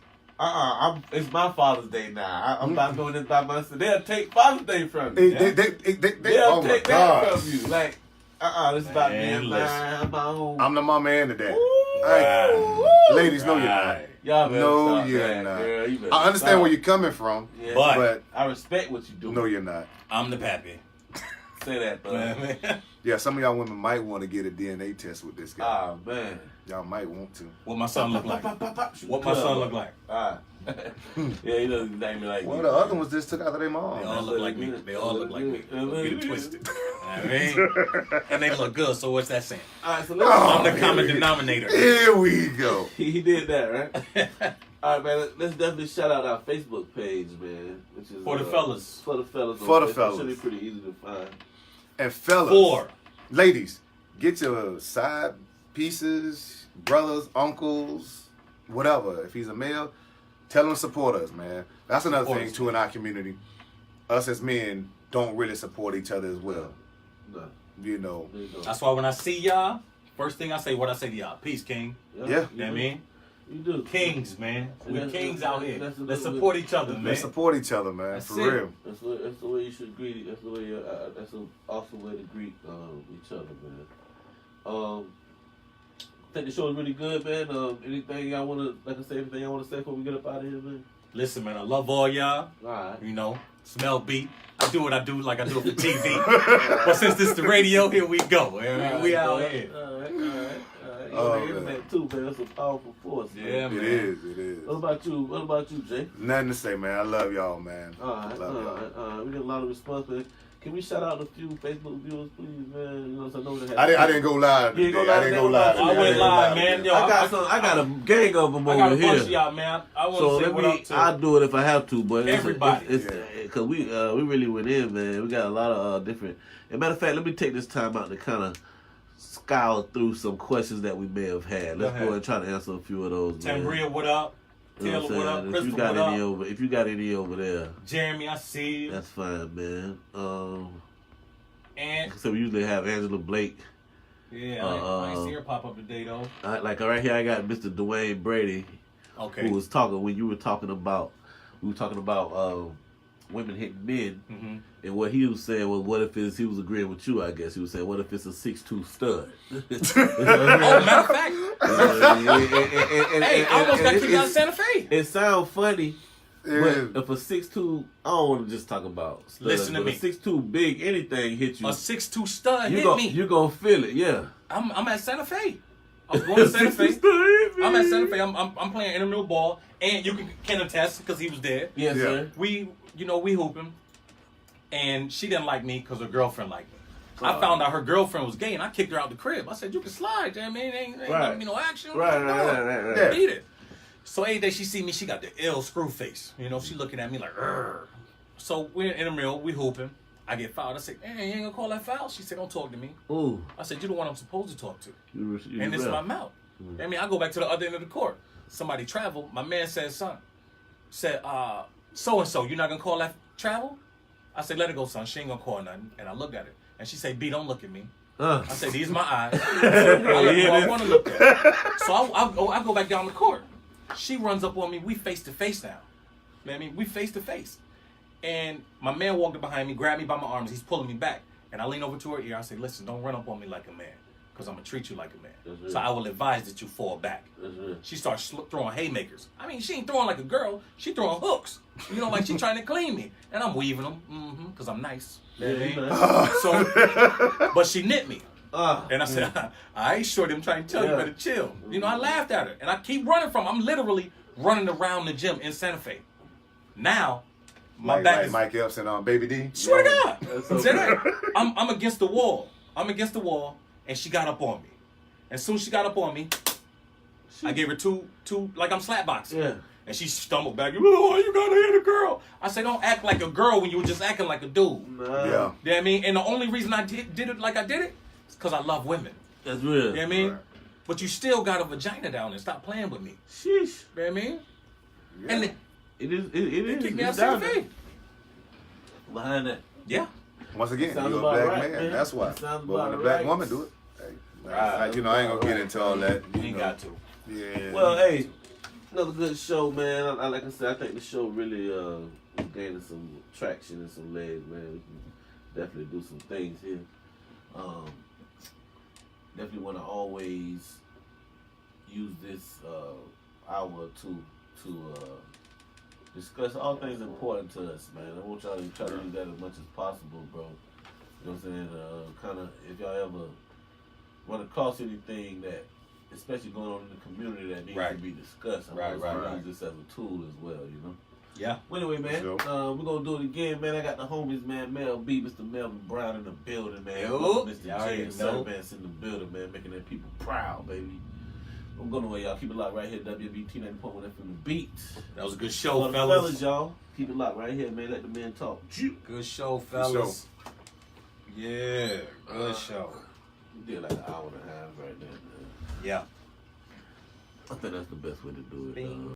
Speaker 1: it's my Father's Day now. I'm not doing this by myself. They'll take Father's Day from you.
Speaker 2: They,
Speaker 1: They'll
Speaker 2: oh my
Speaker 1: take that
Speaker 2: God.
Speaker 1: from you. Like, this is about me and
Speaker 3: listen.
Speaker 1: my own.
Speaker 2: I'm the mama and the dad.
Speaker 1: Ooh,
Speaker 2: Hey,
Speaker 1: woo.
Speaker 2: ladies, no, you're not.
Speaker 3: Right.
Speaker 1: Y'all better
Speaker 2: No,
Speaker 1: stop
Speaker 2: you're
Speaker 1: that,
Speaker 2: not.
Speaker 1: girl. You better
Speaker 2: I understand
Speaker 1: stop.
Speaker 2: where you're coming from,
Speaker 1: Yeah.
Speaker 3: But-
Speaker 1: I respect what you do.
Speaker 2: no, you're not.
Speaker 3: I'm the pappy.
Speaker 1: Say that, though.
Speaker 3: Man.
Speaker 2: Yeah, some of y'all women might want to get a DNA test with this guy.
Speaker 1: Ah, man.
Speaker 2: Y'all might want to.
Speaker 3: What my son look like? What my son look like?
Speaker 1: Yeah, he doesn't exactly like
Speaker 2: Well,
Speaker 1: me.
Speaker 2: the other ones just took after their
Speaker 3: They
Speaker 2: mom.
Speaker 3: all look like me. They all look like me. Don't get it twisted. I mean, and they look good. So what's that saying?
Speaker 1: All right, so let's.
Speaker 3: I'm the
Speaker 2: here
Speaker 3: common
Speaker 2: we-
Speaker 3: denominator.
Speaker 2: Here we go.
Speaker 1: He did that, right? All right, man. Let's definitely shout out our Facebook page, man. Which is
Speaker 3: For the fellas.
Speaker 1: For the fellas.
Speaker 2: For the
Speaker 1: It
Speaker 2: fellas.
Speaker 1: should be pretty easy to find.
Speaker 2: And fellas,
Speaker 3: 4.
Speaker 2: ladies, get your side pieces, brothers, uncles, whatever. If he's a male, tell him to support us, man. That's another
Speaker 3: Support
Speaker 2: thing
Speaker 3: us,
Speaker 2: too in our community. Us as men don't really support each other as well.
Speaker 1: No.
Speaker 2: You know.
Speaker 3: That's why when I see y'all, first thing I say, what I say to y'all, peace, king.
Speaker 2: Yeah.
Speaker 3: You know what I mean?
Speaker 1: You do.
Speaker 3: Kings, man. We kings out here.
Speaker 1: That's a
Speaker 3: Let's
Speaker 1: little
Speaker 3: support
Speaker 1: bit-
Speaker 3: each other, man.
Speaker 2: Let's support each other, man.
Speaker 3: That's
Speaker 2: for
Speaker 3: it.
Speaker 2: real.
Speaker 1: That's the way you should greet it. That's the way. That's an awesome way to greet each other, man. I think the show is really good, man. Anything y'all wanna, like I said, everything y'all wanna say before we get up out of here, man?
Speaker 3: Listen, man, I love all y'all.
Speaker 1: All right.
Speaker 3: You know, smell beat. I do what I do like I do it for TV. But since this is the radio, here we go. We out here.
Speaker 1: All right.
Speaker 2: Oh,
Speaker 1: The internet too, man. That's a powerful force.
Speaker 3: Yeah,
Speaker 1: Man.
Speaker 3: man.
Speaker 2: It is.
Speaker 1: What about you, Jay?
Speaker 2: Nothing to say, man. I love y'all, man.
Speaker 1: All right. We get a lot of response, man. Can we shout out a few Facebook viewers, please, man? You know, so I know they
Speaker 2: I didn't go live.
Speaker 1: You ain't go
Speaker 2: today. I
Speaker 1: live
Speaker 2: didn't
Speaker 1: today?
Speaker 2: go live.
Speaker 3: I went live, man. Yo,
Speaker 1: I got a gang of them
Speaker 3: I got
Speaker 1: over
Speaker 3: a bunch
Speaker 1: here.
Speaker 3: of y'all, man. I want
Speaker 1: So
Speaker 3: to say what up to
Speaker 1: I'll do it if I have to, but
Speaker 3: everybody.
Speaker 1: it's because we really went in, man. We got a lot of different. As a matter of fact, let me take this time out to kind of scour through some questions that we may have had. Let's go and try to answer a few of those. Man.
Speaker 3: Tambria, what up?
Speaker 1: You know
Speaker 3: Taylor, what up?
Speaker 1: If
Speaker 3: Crystal,
Speaker 1: you got
Speaker 3: what
Speaker 1: any
Speaker 3: up?
Speaker 1: over, if you got any over there,
Speaker 3: Jeremy, I see you.
Speaker 1: that's fine, man.
Speaker 3: And
Speaker 1: So we usually have Angela Blake.
Speaker 3: yeah, I ain't see her pop up today though.
Speaker 1: Like right here, I got Mr. Dwayne Brady,
Speaker 3: Okay.
Speaker 1: who was talking when you were talking about. We were talking about women hitting men.
Speaker 3: Mm-hmm.
Speaker 1: And what he was saying was, what if he was agreeing with you, I guess. He was saying, what if it's a 6'2" stud?
Speaker 3: Oh, matter of fact, hey, I almost got kicked out of Santa Fe.
Speaker 1: It sounds funny,
Speaker 2: Yeah.
Speaker 1: but if a 6'2", I don't want to just talk about studs,
Speaker 3: Listen to
Speaker 1: but
Speaker 3: me.
Speaker 1: A 6'2" big, anything hit you.
Speaker 3: A 6'2" stud
Speaker 1: you
Speaker 3: hit me.
Speaker 1: You gonna feel it, yeah.
Speaker 3: I'm at Santa Fe. I was going to Santa Fe. I'm at Santa Fe. I'm playing intramural ball, and you can attest because he was there.
Speaker 1: Yes,
Speaker 2: Yeah.
Speaker 1: sir.
Speaker 3: We hooping, and she didn't like me because her girlfriend liked me. I found out her girlfriend was gay, and I kicked her out the crib. I said, "You can slide, I mean, ain't gonna be no action.
Speaker 1: Right.
Speaker 2: Yeah.
Speaker 3: Beat it." So every day she see me, she got the ill screw face. You know, she looking at me like, "Urgh." So we're in the middle, we hooping. I get fouled. I said, "Hey, you ain't gonna call that foul?" She said, "Don't talk to me."
Speaker 1: Ooh.
Speaker 3: I said, "You're the one I'm supposed to talk to."
Speaker 1: You
Speaker 3: And this is my mouth. I mean, I go back to the other end of the court. Somebody travel. My man said, "Son, so-and-so, you're not going to call that travel?" I said, "Let it go, son. She ain't going to call nothing." And I looked at her. And she said, "B, don't look at me." I said, "These are my eyes." I look who I want to look at. So I go back down the court. She runs up on me. We face to face now. You know what I mean? We face to face. And my man walked up behind me, grabbed me by my arms. He's pulling me back. And I lean over to her ear. I say, "Listen, don't run up on me like a man. Because I'm going to treat you like a man.
Speaker 1: That's right.
Speaker 3: So I will advise that you fall back."
Speaker 1: That's right.
Speaker 3: She starts throwing haymakers. I mean, she ain't throwing like a girl. She throwing hooks. You know, like she trying to clean me. And I'm weaving them, because I'm nice. You know what I mean? So, but she nipped me. And I said, "I ain't short. I'm trying to tell you, better chill." You know, I laughed at her. And I keep running from her. I'm literally running around the gym in Santa Fe. Now, my back is...
Speaker 2: Mike Epps and Baby D.
Speaker 3: Swear to God. Say that. I'm against the wall. And she got up on me. As soon as she got up on me, I gave her two, like I'm slapboxing.
Speaker 1: Yeah.
Speaker 3: And she stumbled back. "Oh, you gotta hit a girl." I said, "Don't act like a girl when you were just acting like a dude."
Speaker 1: Nah.
Speaker 2: Yeah.
Speaker 3: You know what I mean? And the only reason I did it like I did it is because I love women.
Speaker 1: That's real.
Speaker 3: You know what I mean?
Speaker 2: Right.
Speaker 3: But you still got a vagina down there. Stop playing with me.
Speaker 1: Sheesh.
Speaker 3: You know what I mean?
Speaker 2: Yeah.
Speaker 3: And
Speaker 1: It is.
Speaker 3: they kicked me out
Speaker 1: It's
Speaker 3: Santa
Speaker 1: down
Speaker 3: Fe.
Speaker 1: there. Behind that.
Speaker 3: Yeah.
Speaker 2: Once again,
Speaker 1: Sounds
Speaker 2: you're a
Speaker 1: about
Speaker 2: black
Speaker 1: right,
Speaker 2: man.
Speaker 1: man.
Speaker 2: That's why.
Speaker 1: Sounds
Speaker 2: But when
Speaker 1: about
Speaker 2: a black
Speaker 1: right.
Speaker 2: woman do it, hey,
Speaker 3: Right.
Speaker 2: I ain't gonna get into all that.
Speaker 3: You ain't got to.
Speaker 2: Yeah.
Speaker 1: Well, hey, another good show, man. Like I said, I think the show really is gaining some traction and some legs, man. We can definitely do some things here. Definitely want to always use this hour or two to discuss all things important to us, man. I want y'all to try to do that as much as possible, bro. You know what I'm saying? Kind of, if y'all ever run across anything that, especially going on in the community, that needs to be discussed, I want to use this as a tool as well, you know?
Speaker 3: Yeah.
Speaker 1: Well, anyway, man,
Speaker 2: Sure.
Speaker 1: we're going to do it again, man. I got the homies, man, Mr. Melvin Brown in the building, man.
Speaker 3: Yo.
Speaker 1: Mr.
Speaker 3: Y'all
Speaker 1: J
Speaker 3: already
Speaker 1: and
Speaker 3: know.
Speaker 1: Servance in the building, man, making them people proud, baby. I'm going away, y'all. Keep it locked right here, WBT 90.1 FM The Beat.
Speaker 3: That was a good show,
Speaker 1: For the
Speaker 3: fellas.
Speaker 1: y'all. Keep it locked right here, man. Let the men talk.
Speaker 3: Good show, fellas. Yeah, good show.
Speaker 1: We did like an hour and a half right there. Man.
Speaker 3: Yeah.
Speaker 1: I think that's the best way to do it.